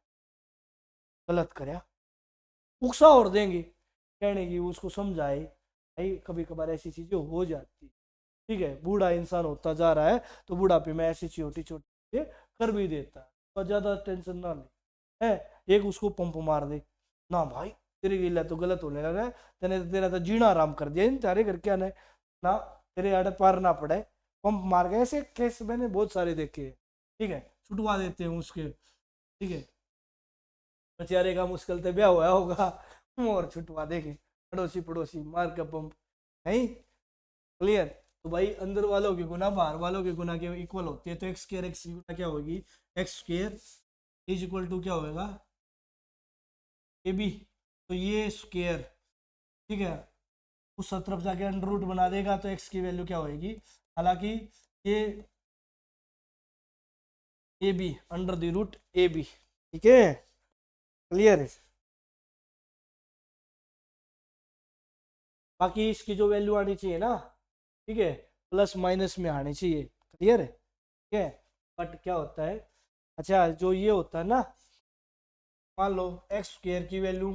गलत करया, उकसा और देंगे, कहने की उसको समझाए भाई, कभी कभार ऐसी चीजें हो जाती, ठीक है। बूढ़ा इंसान होता जा रहा है तो बुढ़ापे में ऐसी छोटी छोटी चीजें कर भी देता है, तो ज्यादा टेंशन ना ले, है एक उसको पंप मार दे ना भाई, तेरे गिला तो गलत होने लगा है, तेरा तो जीना आराम कर दिया इन तारे घर के आने ना, तेरे आड़े पार ना पड़े, पंप मार गए, ऐसे केस मैंने बहुत सारे देखे हैं, ठीक है। छुटवा देते हैं उसके, ठीक है, बेचारे का मुश्किल से ब्याह हुआ होगा, और छुटवा देंगे पड़ोसी पड़ोसी मार का पंप, नहीं क्लियर। तो भाई अंदर वालों की गुना बाहर वालों के गुना के इक्वल होती है, तो एक्स स्क्र एक्स की गुना क्या होगी, x square is equal to क्या होगा ए बी, तो ये स्क्र, ठीक है, उस तरफ जाके अंडर रूट बना देगा तो एक्स की वैल्यू क्या होगी, हालांकि ये A B under the root A B, ठीक है, क्लियर है। बाकी इसकी जो वैल्यू आनी चाहिए ना, ठीक है, प्लस माइनस में आनी चाहिए, क्लियर है, ठीक है। बट क्या होता है, अच्छा जो ये होता है ना, मान लो एक्स स्क्र की वैल्यू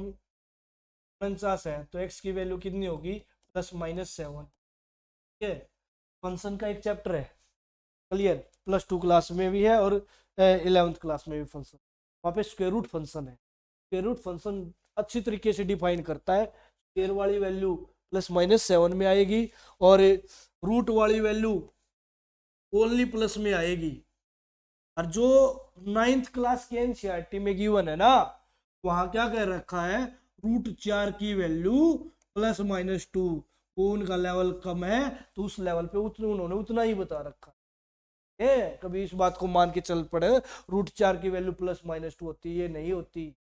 49 है तो x की वैल्यू कितनी होगी +-7। ठीक है, फंक्शन का एक चैप्टर है, क्लियर, +2 क्लास में भी है और 11th क्लास में भी फंक्शन, वहाँ पे स्क्वायर रूट फंक्शन है। स्क्वायर रूट फंक्शन अच्छी तरीके से डिफाइन करता है, स्क्वायर वाली वैल्यू +-7 में आएगी और रूट वाली वैल्यू ओनली प्लस में आएगी। और जो 9th क्लास के एनसीईआरटी में गिवन है ना, वहां क्या कह रखा है, √4 की वैल्यू +-2, वो उनका लेवल कम है तो उस लेवल पे उन्होंने उतना ही बता रखा है। कभी इस बात को मान के चल पड़े √4 की वैल्यू +-2 होती है, ये नहीं होती।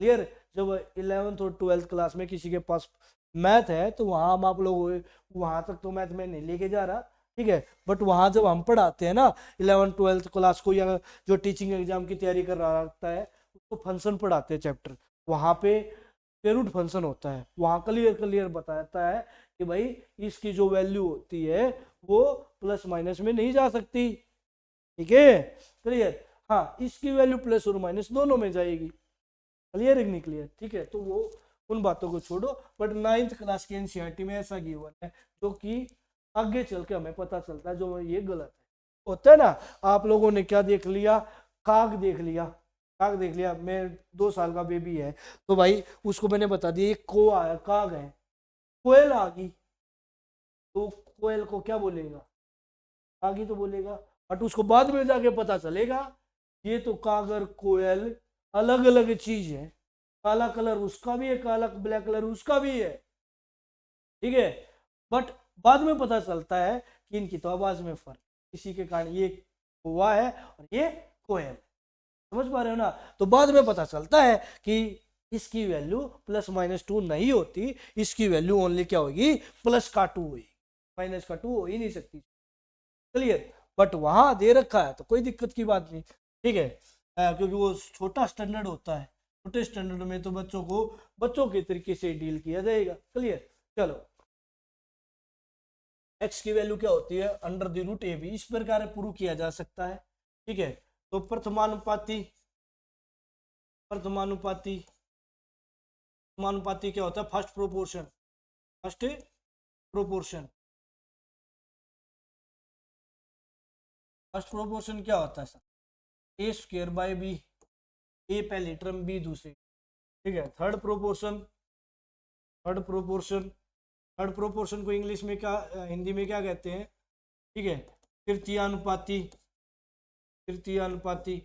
क्लियर, जब 11th और 12th क्लास में किसी के पास मैथ है तो वहां हम आप लोग, वहां तक तो मैथ में नहीं लेके जा रहा, ठीक है, बट वहां जब हम पढ़ाते हैं ना 11th 12th क्लास को, या जो टीचिंग एग्जाम की तैयारी कर रहा रहता है उसको फंक्शन पढ़ाते हैं चैप्टर, वहां पे स्क्वायर रूट फंक्शन होता है, वहां क्लियर क्लियर बताता है कि भाई इसकी जो वैल्यू होती है वो प्लस माइनस में नहीं जा सकती। ठीक है, क्लियर, हाँ इसकी वैल्यू प्लस और माइनस दोनों में जाएगी। क्लियर है नहीं क्लियर? ठीक है, तो वो उन बातों को छोड़ो, बट 9th क्लास के एनसीईआरटी में ऐसा गिवन है जो कि आगे चल के हमें पता चलता है जो ये गलत है। होता है ना, आप लोगों ने क्या देख लिया, काग देख लिया, काग देख लिया, मैं 2 साल का बेबी है तो भाई उसको मैंने बता दिया एक कोआ है, काग है, कोयल आ गई तो कोयल को क्या बोलेगा, काग ही तो बोलेगा, बट उसको बाद में जाके पता चलेगा ये तो काग और कोयल अलग अलग चीज है, काला कलर उसका भी है, काला ब्लैक कलर उसका भी है, ठीक है, बट बाद में पता चलता है कि इनकी तो आवाज में फर्क, इसी के कारण ये कौवा है और ये कोयल, समझ पा रहे हो ना? तो बाद में पता चलता है कि इसकी वैल्यू +-2 नहीं होती, इसकी वैल्यू ओनली क्या होगी, +2 होगी, -2 हो ही नहीं सकती। क्लियर, बट वहां दे रखा है तो कोई दिक्कत की बात नहीं, ठीक है, क्योंकि वो छोटा स्टैंडर्ड होता है, छोटे स्टैंडर्ड में तो बच्चों को बच्चों के तरीके से डील किया जाएगा। क्लियर, चलो, x की वैल्यू क्या होती है, √ab, इस प्रकार प्रूव किया जा सकता है। ठीक है, तो प्रथमानुपाती, प्रथमानुपाती, प्रथमानुपाती क्या होता है, first proportion, first proportion, first proportion क्या होता है सर, a²/b, ए पहली टर्म बी दूसरी, ठीक है, third proportion, third proportion, third proportion को इंग्लिश में क्या, हिंदी में क्या कहते हैं, ठीक है, तृतीयानुपाती, तृतीयानुपाती,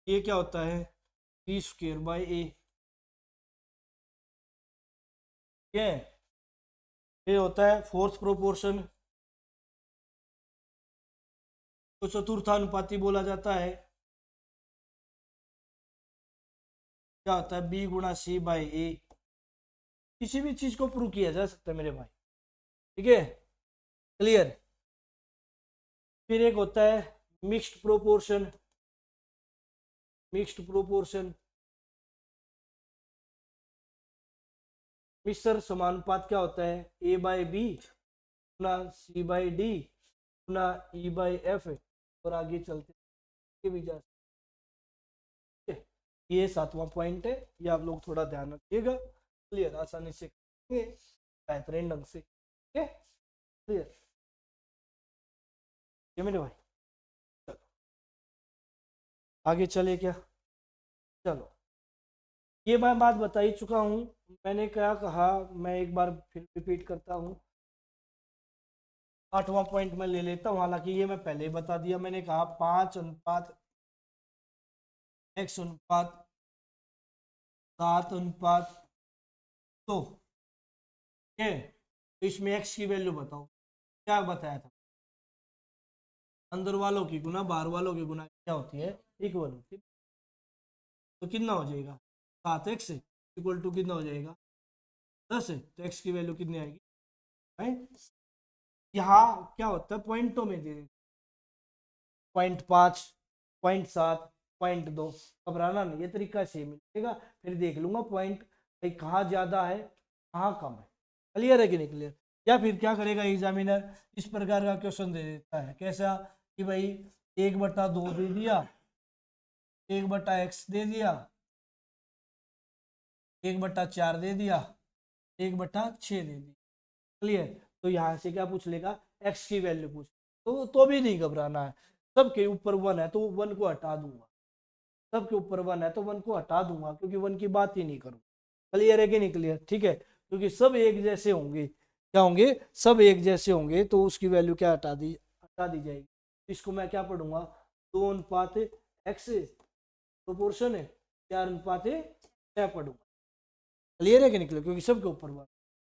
ये क्या होता है, b²/a, ठीक है, ये होता है फोर्थ प्रोपोर्शन, तो चतुर्थानुपाती बोला जाता है, क्या होता है, b×c/a, किसी भी चीज को प्रूव किया जा सकता है मेरे भाई, ठीक है, क्लियर। फिर एक होता है मिक्स्ड प्रोपोर्शन, मिक्स्ड प्रोपोर्शन, मिश्र समानुपात क्या होता है, a/b गुना c/d गुना e/f, और आगे चलते भी जा सकते हैं। ये 7वां पॉइंट है, ये आप लोग थोड़ा ध्यान रखिएगा, क्लियर, आसानी से बेहतरीन ढंग से, ठीक है, क्लियर, ये मेरे भाई, चलो आगे चले क्या, चलो, ये मैं बात बता ही चुका हूँ, मैंने क्या कहा, मैं एक बार फिर रिपीट करता हूँ, 8वां पॉइंट मैं ले लेता हूँ, हालांकि ये मैं पहले ही बता दिया, मैंने कहा 5:x:7:2, ठीक है, तो इसमें x की वैल्यू बताओ, क्या बताया था, अंदर वालों की गुना बाहर वालों की गुना क्या होती है, इक्वल होती है, तो कितना हो जाएगा, 7x इक्वल टू कितना हो जाएगा, 10 है, तो x की वैल्यू कितनी आएगी, है? यहाँ क्या होता है, पॉइंटों में दे, 0.5, 0.7, 0.2, घबराना नहीं, ये तरीका से मिलेगा, फिर देख लूंगा पॉइंट भाई कहाँ ज्यादा है कहाँ कम है, क्लियर है कि नहीं क्लियर। या फिर क्या करेगा एग्जामिनर, इस प्रकार का क्वेश्चन दे देता है, कैसा कि भाई 1/2 दे दिया, 1/x दे दिया, 1/4 दे दिया, 1/6 दे दी। क्लियर। तो यहाँ से क्या पूछ लेगा, x की वैल्यू पूछ। तो भी नहीं घबराना है, सबके ऊपर 1 है तो 1 को हटा दूंगा, सबके ऊपर 1 है तो 1 को हटा दूंगा, क्योंकि 1 की बात ही नहीं करूँ। क्लियर है कि नहीं क्लियर? ठीक है, क्योंकि सब एक जैसे होंगे, क्या होंगे, सब एक जैसे होंगे, तो उसकी वैल्यू क्या हटा दी जाएगी। इसको मैं क्या पढ़ूंगा, 2:x प्रोपोर्शन है 4:6 पढ़ूंगा। क्लियर है कि नहीं क्लियर? क्योंकि सबके ऊपर 1।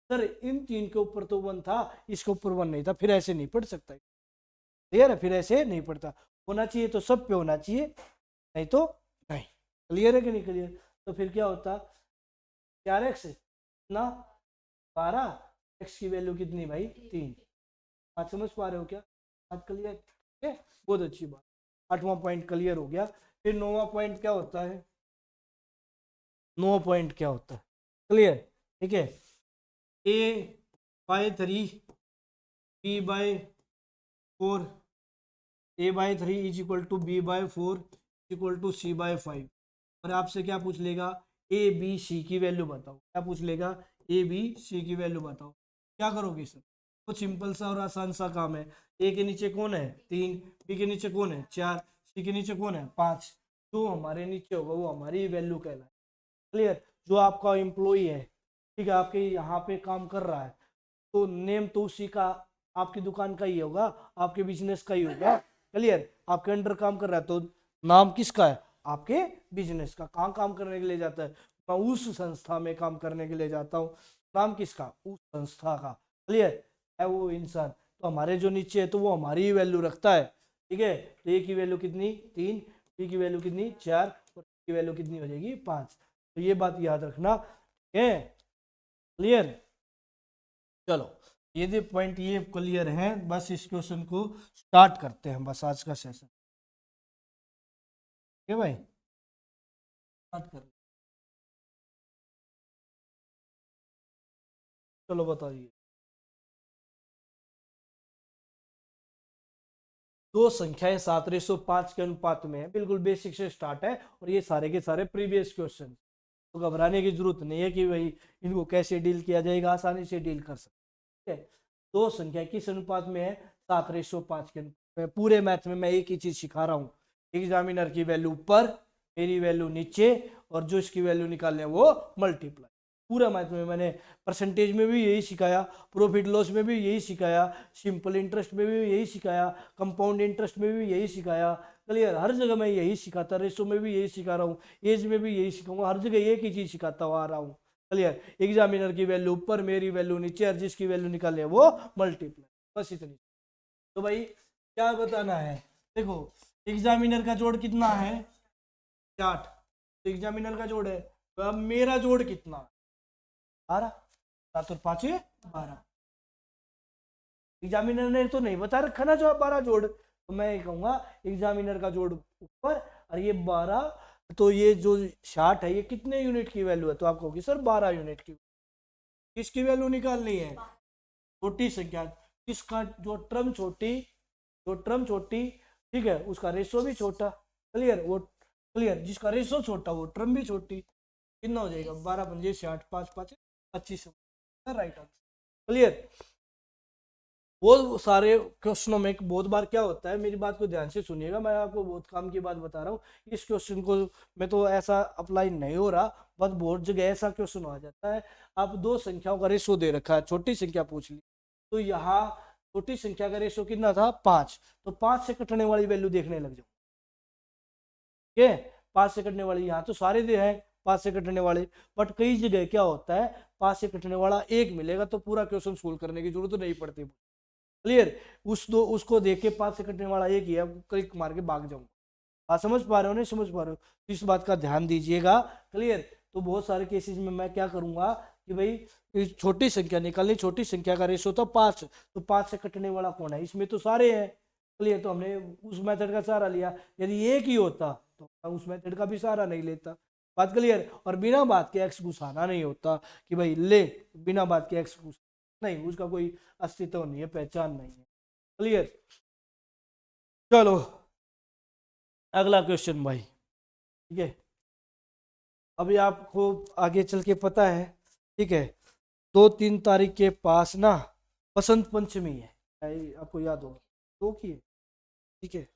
सर इन तीन के ऊपर तो 1 था, इसके ऊपर 1 नहीं था, फिर ऐसे नहीं पढ़ सकता। क्लियर है? फिर ऐसे नहीं पढ़ता, होना चाहिए तो सब पे होना चाहिए, नहीं तो नहीं। क्लियर है कि नहीं क्लियर? तो फिर क्या होता, 4x ना 12, x की वैल्यू कितनी भाई 3। बात समझ पा रहे हो क्या? बात क्लियर है? बहुत अच्छी बात। 8वां पॉइंट क्लियर हो गया। फिर 9वां पॉइंट क्या होता है, 9वां पॉइंट क्या होता है, क्लियर? ठीक है, a/3 b/4, a/3 is equal to b/4 equal to c/5। और आपसे क्या पूछ लेगा, ए बी सी की वैल्यू बताओ। क्या पूछ लेगा, ए बी सी की वैल्यू बताओ। क्या करोगे सर? तो सिंपल सा और आसान सा काम है। ए के नीचे कौन है 3, बी के नीचे कौन है 4, सी के नीचे कौन है 5। जो हमारे नीचे होगा वो हमारी वैल्यू कहलाए। क्लियर? जो आपका एम्प्लॉई है, ठीक है, आपके यहाँ पे काम कर रहा है, तो नेम तो उसी का, आपकी दुकान का ही होगा, आपके बिजनेस का ही होगा। क्लियर? आपके अंडर काम कर रहा है तो नाम किसका है, आपके बिजनेस का। कहाँ काम करने के लिए जाता है, मैं उस संस्था में काम करने के लिए जाता हूँ, नाम किसका, उस संस्था का। क्लियर है? वो इंसान तो हमारे जो नीचे है तो वो हमारी ही वैल्यू रखता है। ठीक है, तो ए की वैल्यू कितनी 3, बी की वैल्यू कितनी 4, और की वैल्यू कितनी हो जाएगी 5। तो ये बात याद रखना है। क्लियर? चलो ये पॉइंट ये क्लियर है, बस इस क्वेश्चन को स्टार्ट करते हैं, बस आज का सेशन। ठीक है भाई, स्टार्ट कर, चलो बताइए। दो संख्याएं 7:5 के अनुपात में है, बिल्कुल बेसिक से स्टार्ट है, और ये सारे के सारे प्रीवियस क्वेश्चन, तो घबराने की जरूरत नहीं है कि भाई इनको कैसे डील किया जाएगा, आसानी से डील कर सकते हैं। दो संख्या किस अनुपात में है, 7:5 के अनुपात में। पूरे मैथ में मैं एक ही चीज सिखा रहा हूँ, एग्जामिनर की वैल्यू ऊपर, मेरी वैल्यू नीचे, और जो इसकी वैल्यू निकालने वो मल्टीप्लाई। पूरा मैथ में मैंने परसेंटेज में भी यही सिखाया, प्रॉफिट लॉस में भी यही सिखाया, सिंपल इंटरेस्ट में भी यही सिखाया, कंपाउंड इंटरेस्ट में भी यही सिखाया। क्लियर? हर जगह मैं यही सिखाता, रेशो में भी यही सिखा रहा हूँ, एज में भी यही सिखाऊंगा, हर जगह एक ही चीज सिखाता हुआ आ रहा हूँ। क्लियर? एग्जामिनर की वैल्यू ऊपर, मेरी वैल्यू नीचे, और जिसकी वैल्यू निकाले वो मल्टीप्लाई, बस इतनी। तो भाई क्या बताना है, देखो एग्जामिनर का जोड़ कितना है 60, तो एग्जामिनर का जोड़ है, तो अब मेरा जोड़ कितना 12, 7 और 5 12। एग्जामिनर ने तो नहीं बता रखा ना जो 12 जोड़, तो मैं कहूंगा एग्जामिनर का जोड़ ऊपर और ये 12, तो ये जो 60 है ये कितने यूनिट की वैल्यू है, तो आप कहोगे सर 12 यूनिट की। किसकी वैल्यू निकालनी है, छोटी संख्या, किसका, जो टर्म छोटी, जो टर्म छोटी, ठीक है, उसका रेशो भी छोटा। क्लियर? वो क्लियर, जिसका रेशो छोटा वो टर्म भी छोटी। कितना हो जाएगा 12×5 = 60, 5 × 5 = 25, राइट आंसर। क्लियर? वो सारे क्वेश्चनों में बहुत बार क्या होता है, मेरी बात को ध्यान से सुनिएगा, मैं आपको बहुत काम की बात बता रहा हूँ। इस क्वेश्चन को मैं तो ऐसा अप्लाई नहीं हो रहा, बट बहुत जगह ऐसा क्वेश्चन आ जाता है, आप दो संख्याओं का रेशो दे रखा है, छोटी संख्या पूछ ली, तो यहाँ छोटी संख्या का रेशो कितना था 5, तो 5 से कटने वाली वैल्यू देखने लग जाओ। ठीक है, 5 से कटने वाली, यहाँ तो सारे दे हैं 5 से कटने वाले, बट कई जगह क्या होता है 5 से कटने वाला एक मिलेगा तो पूरा क्वेश्चन सोल्व करने की जरूरत नहीं पड़ती। क्लियर? उसको देख के 5 से कटने वाला एक ही है, क्लिक मार के भाग जाऊंगा। आप समझ पा रहे हो नहीं समझ पा रहे हो, इस बात का ध्यान दीजिएगा। क्लियर? तो बहुत सारे केसेस में मैं क्या करूंगा कि भाई छोटी संख्या निकालनी, छोटी संख्या का रेशो था 5, तो 5 से कटने वाला कौन है, इसमें तो सारे हैं। क्लियर? तो हमने उस मेथड का सहारा लिया, यदि एक ही होता तो मैं उस मेथड का भी सहारा नहीं लेता। बात क्लियर? और बिना बात के एक्स घुसाना नहीं होता कि भाई ले, बिना बात के एक्स घुस नहीं, उसका कोई अस्तित्व नहीं है, पहचान नहीं है। क्लियर? चलो अगला क्वेश्चन भाई। ठीक है, अभी आपको आगे चल के पता है, ठीक है, 2-3 तारीख के पास ना बसंत पंचमी है, आपको याद होगी, तो की है, ठीक है,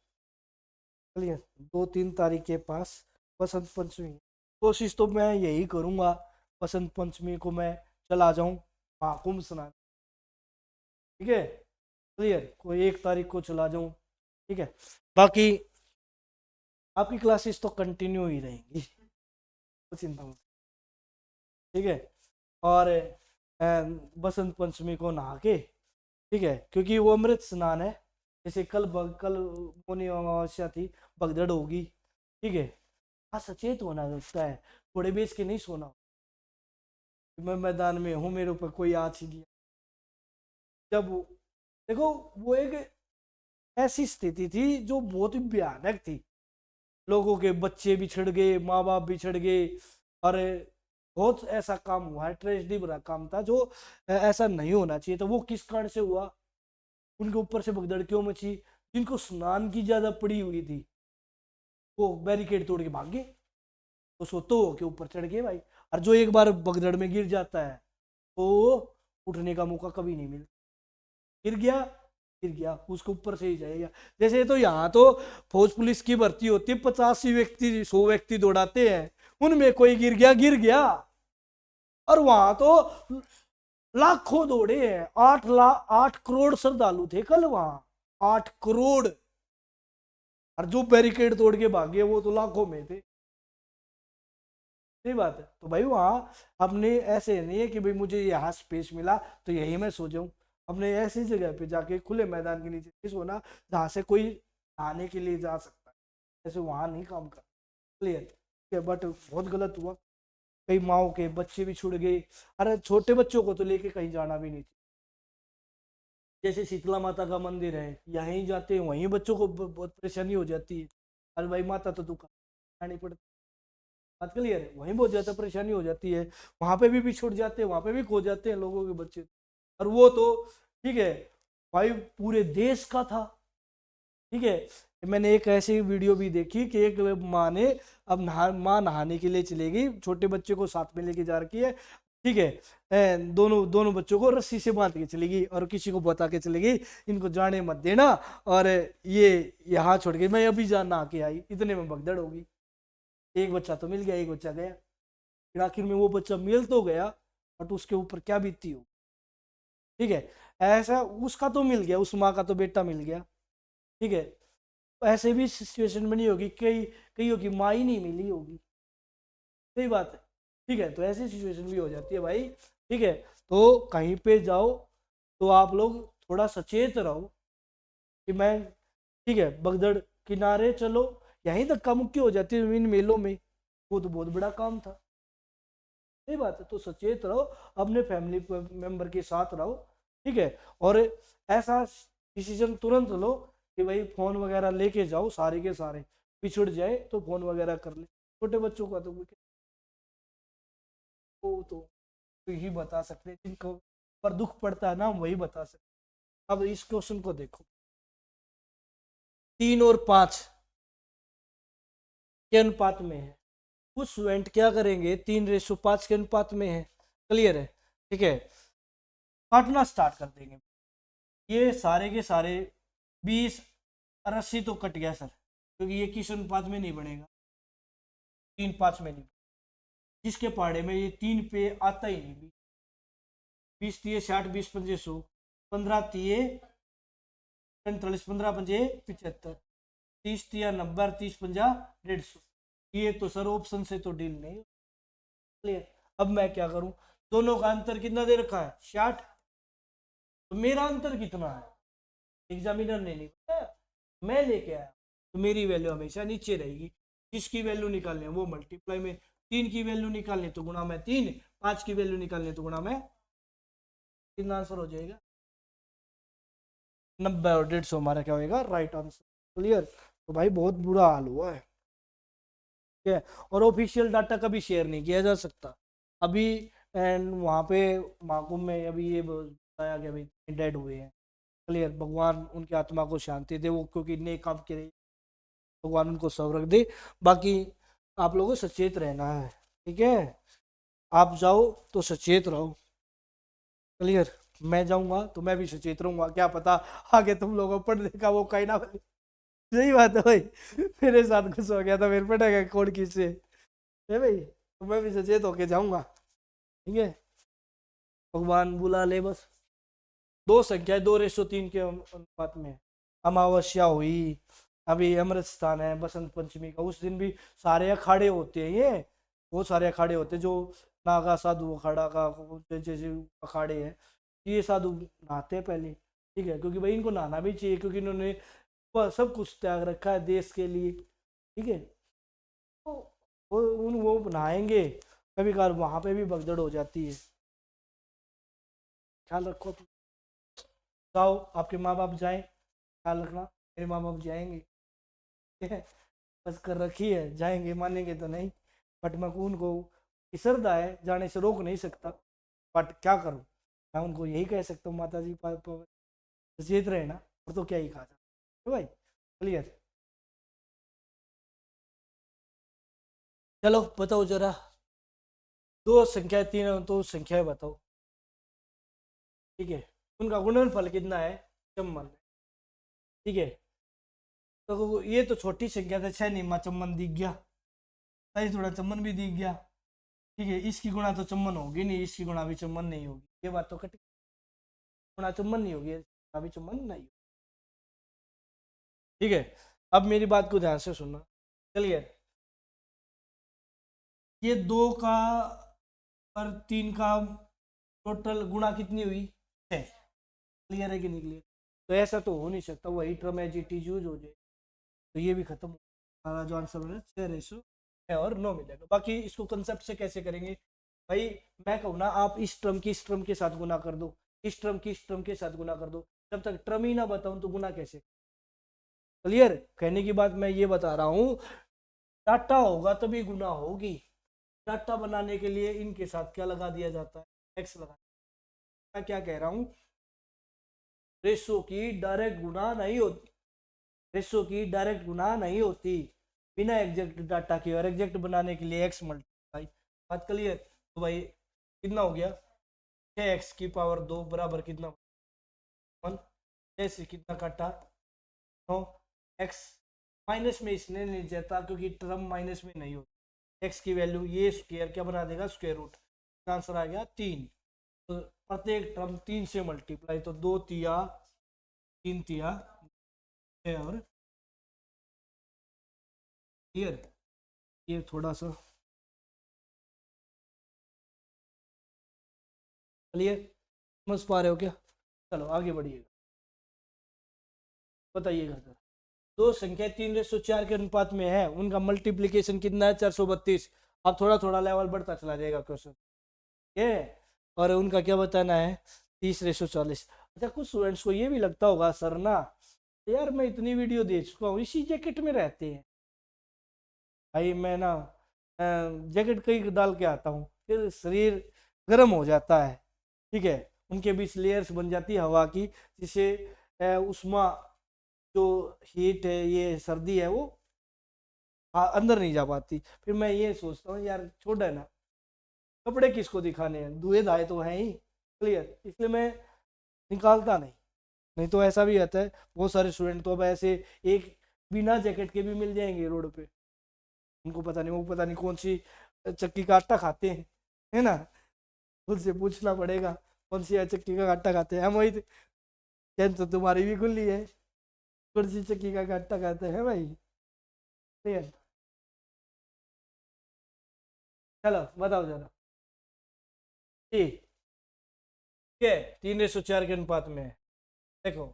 चलिए 2-3 तारीख के पास बसंत पंचमी है। कोशिश तो मैं यही करूंगा, बसंत पंचमी को मैं चला जाऊं महाकुंभ स्नान, ठीक है, क्लियर, कोई 1 तारीख को चला जाऊं, ठीक है, बाकी आपकी क्लासेस तो कंटिन्यू ही रहेंगी, तो चिंता मत, ठीक है, और बसंत पंचमी को नहा के, ठीक है, क्योंकि वो अमृत स्नान है, जैसे कल मौनी अमावस्या थी, भगदड़ होगी, ठीक है, हाँ सचेत होना लगता है, थोड़े बेच के नहीं सोना, मैं मैदान में हूँ, मेरे ऊपर कोई आ ही गया, जब देखो वो एक ऐसी स्थिति थी जो बहुत ही भयानक थी, लोगों के बच्चे बिछड़ गए, माँ बाप बिछड़ गए, और बहुत ऐसा काम हुआ है, ट्रेजेडी भरा काम था जो ऐसा नहीं होना चाहिए था। वो किस कारण से हुआ, उनके ऊपर से भगदड़ क्यों मची, जिनको स्नान की ज्यादा पड़ी हुई थी वो बैरिकेड तोड़ के भाग गए, तो सोतो के ऊपर चढ़ गए भाई, और जो एक बार भगदड़ में गिर जाता है तो उठने का मौका कभी नहीं मिलता, गिर गया, गिर गया, उसके ऊपर से ही जाएगा। जैसे तो यहाँ तो फौज पुलिस की भर्ती होती है, 85 व्यक्ति 100 व्यक्ति दौड़ाते हैं, उनमें कोई गिर गया, गिर गया, और वहां तो लाखों दौड़े हैं, 8 करोड़ श्रद्धालु थे कल वहां, 8 करोड़, और जो बैरिकेड तोड़ के भागे वो तो लाखों में थे, सही बात है। तो भाई वहां अपने ऐसे नहीं है कि भाई मुझे यहाँ स्पेस मिला तो यही मैं सो जाऊं, अपने ऐसी जगह पे जाके खुले मैदान के नीचे नहीं सोना जहाँ से कोई आने के लिए जा सकता है, ऐसे वहां नहीं काम कर, क्लियर, बट बहुत गलत हुआ, कई माओ के बच्चे भी छुड़ गए, अरे छोटे बच्चों को तो लेके कहीं जाना भी नहीं चाहिए, जैसे शीतला माता का मंदिर है, यहीं जाते हैं वहीं बच्चों को बहुत परेशानी हो जाती है, अरे भाई माता तो दुकान आनी पड़ती, बात क्लियर है, वहीं बहुत ज्यादा परेशानी हो जाती है, वहां पे भी छूट जाते हैं, वहां पे भी खो जाते हैं लोगों के बच्चे, और वो तो ठीक है भाई पूरे देश का था, ठीक है। मैंने एक ऐसी वीडियो भी देखी कि एक माँ ने अब माँ नहाने के लिए चली गई, छोटे बच्चे को साथ में लेके जा रखी है, ठीक है, दोनों दोनों बच्चों को रस्सी से बांध के चली गई और किसी को बता के चली गई इनको जाने मत देना, और ये यहाँ छोड़ के मैं अभी जान नहा के आई, इतने में भगदड़ होगी, एक बच्चा तो मिल गया, एक बच्चा गया, फिर आखिर में वो बच्चा मिल तो गया, बट उसके ऊपर क्या बीती हो, ठीक है, ऐसा उसका तो मिल गया, उस माँ का तो बेटा मिल गया, ठीक है, ऐसे भी सिचुएशन बनी होगी, कई कई होगी माँ ही नहीं मिली होगी, सही बात है, ठीक है, तो ऐसी सिचुएशन भी हो जाती है भाई, ठीक है, तो कहीं पे जाओ तो आप लोग थोड़ा सचेत रहो कि मैं, ठीक है, भगदड़ किनारे चलो, यहीं धक्का मुक्की हो जाती है इन मेलों में, वो तो बहुत बड़ा काम था, सही बात है, तो सचेत रहो, अपने फैमिली मेंबर के साथ रहो, ठीक है, और ऐसा डिसीजन तुरंत लो कि भाई फोन वगैरह लेके जाओ, सारे के सारे पिछड़ जाए तो फोन वगैरह कर ले, छोटे बच्चों का तो वो तो ही बता सकते हैं, जिनको पर दुख पड़ता है ना हम वही बता सकते। अब इस क्वेश्चन को देखो, 3 और 5 के अनुपात में है, कुछ स्टूडेंट क्या करेंगे, 3:5 के अनुपात में है, क्लियर है, ठीक है, काटना स्टार्ट कर देंगे, ये सारे के सारे 20 और 80 तो कट गया सर, क्योंकि ये किस अनुपात में नहीं बनेगा, 3-5 में नहीं, जिसके पहाड़े में ये 3 पे आता ही नहीं, 20-30-60, 20-25-100, 15-30 45, 15-5 75, 30-30-90, 30-50 150, ये तो सर ऑप्शन से तो डील नहीं, क्लियर। अब मैं क्या करूं, दोनों का अंतर कितना दे रखा है 60, तो मेरा अंतर कितना है एग्जामिनर ने नहीं बताया, मैं लेके आया, तो मेरी वैल्यू हमेशा नीचे रहेगी, किसकी वैल्यू निकालनी है वो मल्टीप्लाई में, 3 की वैल्यू निकालनी तो गुणा में 3, 5 की वैल्यू निकालनी तो गुणा में, कितना आंसर हो जाएगा 90 और 150 हमारा क्या होगा राइट आंसर, क्लियर। तो भाई बहुत बुरा हाल हुआ है, ठीक है, और ऑफिशियल डाटा कभी शेयर नहीं किया जा सकता अभी, एंड वहाँ पे महाकुंभ में अभी ये बताया गया भाई डेड हुए हैं, क्लियर, भगवान उनकी आत्मा को शांति दे, वो क्योंकि नेक काम के भगवान उनको स्वर्ग दे, बाकी आप लोगों को सचेत रहना है। ठीक है, आप जाओ तो सचेत रहो। क्लियर? मैं जाऊंगा तो मैं भी सचेत रहूंगा, क्या पता आगे तुम लोगों पढ़ने का वो कहीं ना बने। सही बात है भाई, मेरे साथ कुछ हो गया था, मेरे पड़ेगा कोड किससे है भाई, तो मैं भी सचेत होके जाऊंगा। ठीक है, भगवान बुला ले बस। दो संख्या 2:3 के अनुपात में। अमावस्या हुई, अभी अमृत स्थान है बसंत पंचमी का, उस दिन भी सारे अखाड़े होते हैं, ये बहुत सारे अखाड़े होते हैं, जो नागा साधु अखाड़ा का जैसे अखाड़े हैं, ये साधु नहाते हैं पहले। ठीक है, क्योंकि भाई इनको नहाना भी चाहिए, क्योंकि इन्होंने सब कुछ त्याग रखा है देश के लिए। ठीक है, तो वो नहाएंगे, कभी कभार वहां पे भी भगदड़ हो जाती है। ख्याल रखो, जाओ, आपके माँ बाप जाएं, ख्याल रखना, मेरे माँ बाप जाएंगे। ठीक है, बस कर रखी है, जाएंगे, मानेंगे तो नहीं, बट मैं उनको श्रद्धा है, जाने से रोक नहीं सकता, बट क्या करूं, मैं उनको यही कह सकता हूँ, माता जी सचेत रहे ना, और तो क्या ही कहा जाए भाई। क्लियर? चलो बताओ जरा, दो संख्या तीन तो संख्याएं बताओ। ठीक है, उनका गुणनफल कितना है? 54। ठीक है, तो ये तो छोटी संख्या था, 6 निम्मा चम्मन दिख गया, सही, थोड़ा चम्मन भी दिख गया। ठीक है, इसकी गुणा तो चम्मन होगी नहीं, इसकी गुणा भी चम्मन नहीं होगी, ये बात तो कट, गुणा चम्मन नहीं होगी, गुणा भी चम्मन नहीं होगी। ठीक है, अब मेरी बात को ध्यान से सुनना। चलिए, ये दो का और तीन का टोटल गुणा कितनी हुई? 6। क्लियर है कि नहीं क्लियर? तो ऐसा तो हो नहीं सकता वही term as it is use हो जाए, तो ये भी खत्म हो, हमारा जो आंसर हो रहा है 6:6 और 9 मिलेगा। बाकी इसको कंसेप्ट से कैसे करेंगे भाई, मैं कहूँ ना, आप इस टर्म की इस टर्म के साथ गुना कर दो, इस टर्म की इस टर्म के साथ गुना कर दो, जब तक टर्म ही ना बताऊं तो गुना कैसे? क्लियर? कहने की बात मैं ये बता रहा हूँ, डाटा होगा तभी गुना होगी। डाटा बनाने के लिए इनके साथ क्या लगा दिया जाता है? एक्स लगा। मैं क्या कह रहा हूँ, रेशो की डायरेक्ट गुना नहीं होती, रेशो की डायरेक्ट गुना नहीं होती, बिना एग्जैक्ट डाटा के, और एग्जैक्ट बनाने के लिए एक्स मल्टीप्लाई। बात क्लियर? तो भाई कितना हो गया? 6x की पावर 2 बराबर कितना? 1। जैसे कितना काटा? 9। एक्स माइनस में इसने नहीं जाता, क्योंकि टर्म माइनस में नहीं होती, एक्स की वैल्यू ये स्क्वायर क्या बना देगा? Square root. आंसर आ गया 3। तो प्रत्येक टर्म 3 से मल्टीप्लाई, तो 2 तिया 3 तिया 6, और क्लियर? ये थोड़ा सा क्लियर, समझ पा रहे हो क्या? चलो आगे बढ़िएगा, बताइएगा सर। दो संख्या 3:4 के अनुपात में है, उनका मल्टीप्लीकेशन कितना है? 432। अब थोड़ा थोड़ा लेवल बढ़ता चला जाएगा क्वेश्चन, ठीक है, और उनका क्या बताना है? 30:40। अच्छा, कुछ स्टूडेंट्स को ये भी लगता होगा सर ना, यार मैं इतनी वीडियो दे चुका हूँ, इसी जैकेट में रहते हैं, भाई मैं ना जैकेट कहीं डाल के आता हूँ, फिर शरीर गर्म हो जाता है। ठीक है, उनके बीच लेयर्स बन जाती है हवा की, जिससे उष्मा, जो हीट है, ये सर्दी है, वो अंदर नहीं जा पाती। फिर मैं ये सोचता हूँ यार छोड़ है ना, कपड़े किसको दिखाने हैं, धुए धाए तो हैं ही। क्लियर? इसलिए मैं निकालता नहीं। नहीं तो ऐसा भी आता है, बहुत सारे स्टूडेंट तो अब ऐसे एक बिना जैकेट के भी मिल जाएंगे रोड पे, उनको पता नहीं, वो पता नहीं कौन सी चक्की का आटा खाते हैं, है ना, उनसे पूछना पड़ेगा कौन सी चक्की का आटा खाते हैं। हम वही चैन तो तुम्हारी भी खुली है, कौन सी चक्की का आटा खाते हैं भाई? ठीक, चलो बताओ जरा। ठीक है, 3:4 के अनुपात में है। देखो,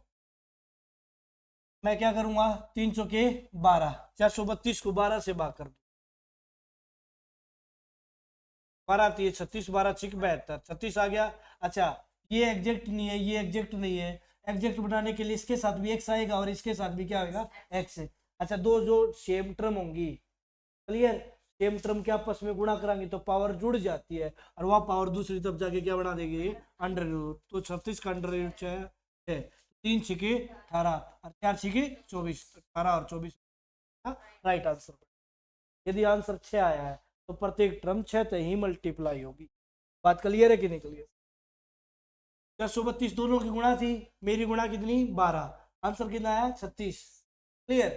मैं क्या करूंगा, 3 के 12, 432 को 12 से भाग कर दो, 12×3 = 36, 12×6 = 72, 36 आ गया। अच्छा, ये एग्जैक्ट नहीं है, ये एग्जैक्ट नहीं है, एग्जैक्ट बनाने के लिए इसके साथ भी एक्स आएगा और इसके साथ भी क्या आएगा? एक्स। अच्छा, दो जो सेम टर्म होंगी, क्लियर, सेम टर्म के आपस में गुणा कराएंगे तो पावर जुड़ जाती है, और वह पावर दूसरी तरफ जाके क्या बना देगी? Under root. तो 36 का अंडर रूट है 3×6 = 18, और 4×6 = 24, 18 और 24 राइट आंसर। यदि आंसर 6 आया है तो प्रत्येक टर्म 6 से ही मल्टीप्लाई होगी। बात क्लियर है कि नहीं क्लियर? 432 दोनों की गुणा थी, मेरी गुणा कितनी 12, आंसर कितना आया 36। क्लियर?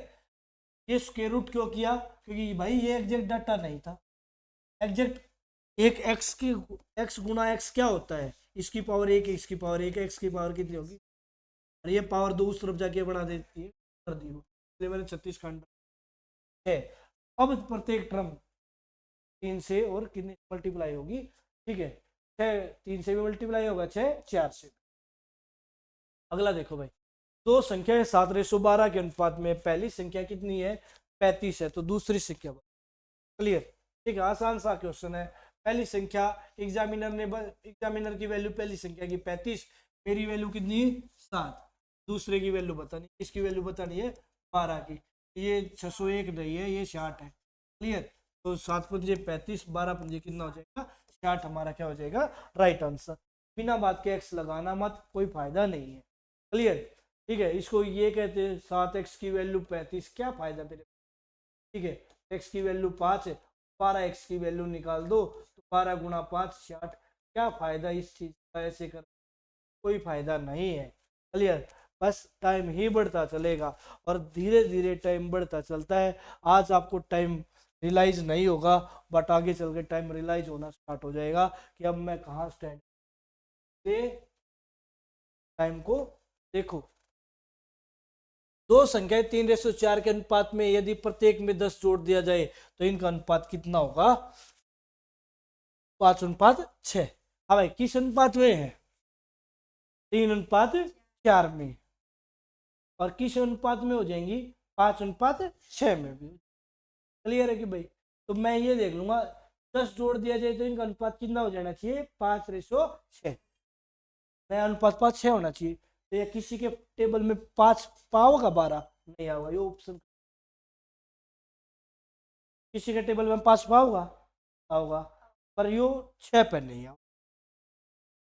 ये स्क्वायर रूट क्यों किया? क्योंकि भाई ये एग्जैक्ट डाटा नहीं था। एग्जैक्ट एक एक्स की एक्स गुना एक्स क्या होता है? इसकी पावर एक, इसकी पावर एक, एक्स की पावर कितनी होगी? और ये पावर दो उस तरफ जाके बना देती है, कर दी हो, इसलिए मैंने 36 खंड है। अब प्रत्येक टर्म 3 से और कितने मल्टीप्लाई होगी? ठीक है, 6 3 से भी मल्टीप्लाई होगा, 6 4 से। अगला देखो भाई, दो संख्या है 7:12 के अनुपात में, पहली संख्या कितनी है 35 है, तो दूसरी संख्या। क्लियर? ठीक है, आसान सा क्वेश्चन है। पहली संख्या एग्जामिनर की वैल्यू पहली संख्या की 35, मेरी वैल्यू कितनी 7, दूसरे की वैल्यू बतानी, इसकी वैल्यू बतानी है 12 की। ये 601 नहीं है, ये 60 है। क्लियर? तो 7 पंजे 35, 12 पंजे कितना हो जाएगा 60, हमारा क्या हो जाएगा राइट आंसर। बिना बात के एक्स लगाना मत, कोई फायदा नहीं है। क्लियर? ठीक है, इसको ये कहते हैं 7x की वैल्यू 35, क्या फायदा मेरे? ठीक है, x की वैल्यू 5 है, 12x की वैल्यू निकाल दो, तो 12 गुणा 5 60, क्या फायदा इस चीज का ऐसे कर? कोई फायदा नहीं है। क्लियर? बस टाइम ही बढ़ता चलेगा और धीरे धीरे टाइम बढ़ता चलता है। आज आपको टाइम रियलाइज नहीं होगा, बट आगे चल के टाइम रियलाइज होना स्टार्ट हो जाएगा कि अब मैं कहाँ स्टैंड। टाइम को देखो, दो संख्याएं 3:4 के अनुपात में यदि प्रत्येक में 10 जोड़ दिया जाए तो इनका अनुपात कितना होगा 5:6। हाँ भाई, किस अनुपात में है? 3:4 में। और किस अनुपात में हो जाएंगी 5:6 में भी। क्लियर है कि भाई? तो मैं ये देख लूंगा 10 जोड़ दिया जाए तो इनका अनुपात कितना हो जाना चाहिए 5:6। नया अनुपात 5:6 होना चाहिए। तो ये किसी के टेबल में 5 पाओगा 12 नहीं आएगा, ये ऑप्शन। किसी के टेबल में 5 पाओगा आओगा, पर यो 6 पे नहीं आओ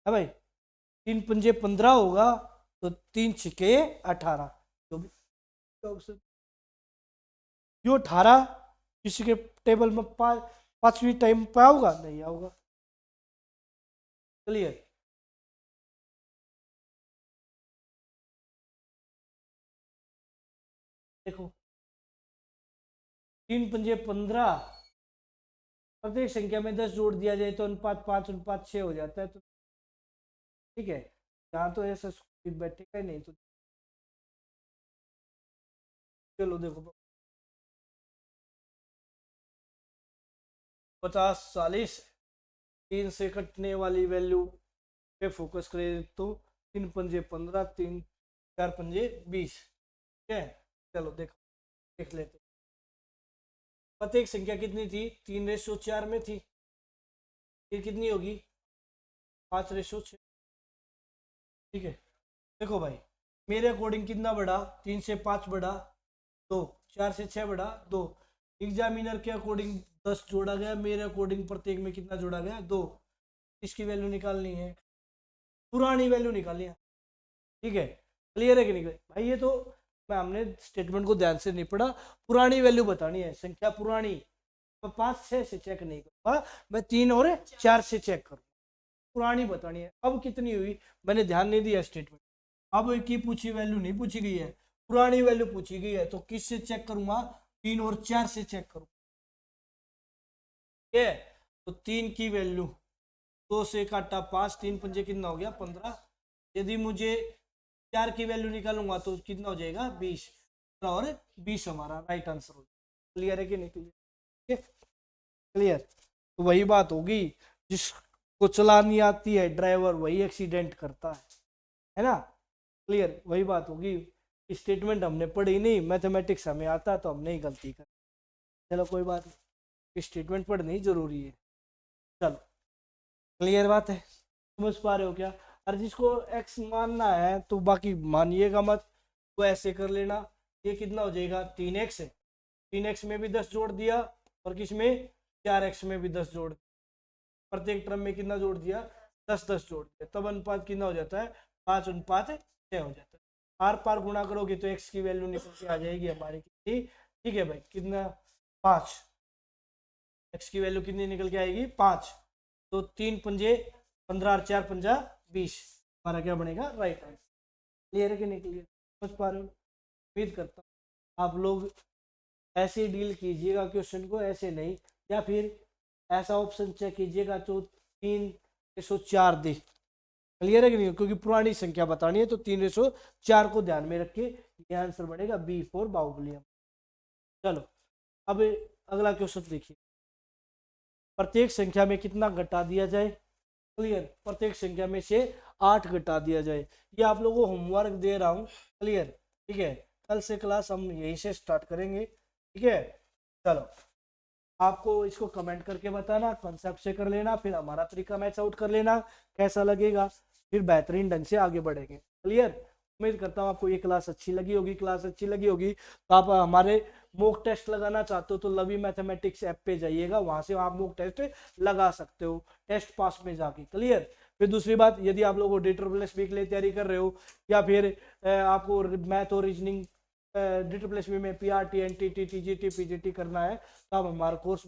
है भाई। 3 पंजे 15 होगा, तो 3 छिके 18, तो भी ऑप्शन यो 18 किसी के टेबल में 5वीं टाइम पे आओगा नहीं आओगा। क्लियर? देखो 3 पंजे 15, प्रत्येक संख्या में 10 जोड़ दिया जाए तो अनुपात 5:6 हो जाता है। तो ठीक है, यहाँ तो ऐसा बैठेगा ही नहीं, तो चलो देखो 50 40, 3 से कटने वाली वैल्यू पे फोकस करें तो 3 पंजे 15, 3 4 पंजे 20। ठीक है, चलो देखो देख लेते। प्रत्येक संख्या कितनी थी 3:4 में थी, फिर कितनी होगी 5:6। ठीक है, देखो भाई मेरे अकॉर्डिंग कितना बढ़ा 3 से 5 बढ़ा 2, 4 से 6 बढ़ा 2। एग्जामिनर के अकॉर्डिंग 10 जोड़ा गया, मेरे अकॉर्डिंग प्रत्येक में कितना जोड़ा गया 2। इसकी वैल्यू निकालनी है, पुरानी वैल्यू निकालनी है। ठीक है, क्लियर है कि नहीं भाई? ये तो मैं हमने स्टेटमेंट को ध्यान से नहीं पढ़ा, पुरानी वैल्यू बतानी है, संख्या पुरानी। मैं 5-6 से चेक नहीं करूंगा, मैं 3 और 4 से चेक करूँ, पुरानी बतानी है। अब कितनी हुई मैंने ध्यान नहीं दिया स्टेटमेंट, अब की पूछी वैल्यू नहीं पूछी गई है, पुरानी वैल्यू पूछी गई है, तो किस से चेक करूंगा 3 और 4 से चेक करूँ। ठीक है, तो 3 की वैल्यू 2 से काटा 5, 3 पंजे कितना हो गया 15। यदि मुझे 4 की वैल्यू निकालूंगा तो कितना हो जाएगा 20, और 20 हमारा राइट आंसर हो। क्लियर है कि नहीं क्लियर? क्लियर? तो वही बात होगी, जिसको चलानी आती है ड्राइवर वही एक्सीडेंट करता है ना? क्लियर? वही बात होगी। स्टेटमेंट हमने पढ़ी नहीं, मैथमेटिक्स हमें आता तो हमने ही गलती कर। चलो कोई बात नहीं, स्टेटमेंट पढ़नी जरूरी है। चलो क्लियर बात है, समझ पा रहे हो क्या? और जिसको एक्स मानना है तो बाकी मानिएगा मत, वो ऐसे कर लेना। ये कितना हो जाएगा 3x है, 3x में भी 10 जोड़ दिया, और किस में 4x में भी 10 जोड़, प्रत्येक टर्म में कितना जोड़ दिया 10-10 जोड़ दिया, तब अनुपात कितना हो जाता है 5:6 हो जाता है। आर पार गुणा करोगे तो x की वैल्यू निकल के आ जाएगी हमारी कितनी। ठीक है भाई, कितना 5। x की वैल्यू कितनी निकल के आएगी 5। तो 3 पंजे 15 और 4 पंजा 20, हमारा क्या बनेगा राइट आंसर। क्लियर है कि नहीं क्लियर, समझ पा रहे हो? उम्मीद करता हूँ आप लोग ऐसे डील कीजिएगा क्वेश्चन को, ऐसे नहीं, या फिर ऐसा ऑप्शन चेक कीजिएगा जो 3:4 दे। क्लियर है कि नहीं, क्योंकि पुरानी संख्या बतानी है तो 3:4 को ध्यान में रख के ये आंसर बनेगा बी फॉर बाहुबली। चलो अब अगला क्वेश्चन देखिए, प्रत्येक संख्या में कितना घटा दिया जाए। क्लियर, प्रत्येक संख्या में से 8 घटा दिया जाए। ये आप लोगों को होमवर्क दे रहा हूँ। क्लियर, ठीक है, कल से क्लास हम यहीं से स्टार्ट करेंगे। ठीक है, चलो आपको इसको कमेंट करके बताना, कॉन्सेप्ट से कर लेना, फिर हमारा तरीका मैच आउट कर लेना, कैसा लगेगा, फिर बेहतरीन ढंग से आगे बढ़ेंगे। क्लियर, उम्मीद करता हूँ आपको ये क्लास अच्छी लगी होगी। क्लास अच्छी लगी होगी तो आप हमारे मॉक टेस्ट लगाना चाहते हो तो लवी मैथमेटिक्स ऐप पे जाइएगा, वहां से आप मॉक टेस्ट लगा सकते हो टेस्ट पास में जाके। क्लियर, फिर दूसरी बात, यदि आप लोगों को DSSB के लिए तैयारी कर रहे हो, या फिर आपको मैथ और रीजनिंग DSSB में PRT NTT TGT PGT करना है तो आप हमारा कोर्स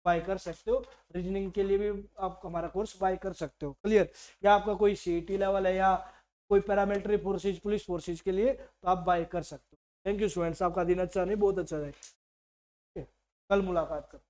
बाय कर सकते हो। रीजनिंग के लिए भी आप हमारा कोर्स बाय कर सकते हो। क्लियर, या आपका कोई CET लेवल है या कोई पैरामिलिट्री फोर्सेज पुलिस फोर्सेज के लिए तो आप बाय कर सकते हो। थैंक यू स्टूडेंट्स, आपका दिन अच्छा नहीं बहुत अच्छा रहे। कल मुलाकात करते हैं।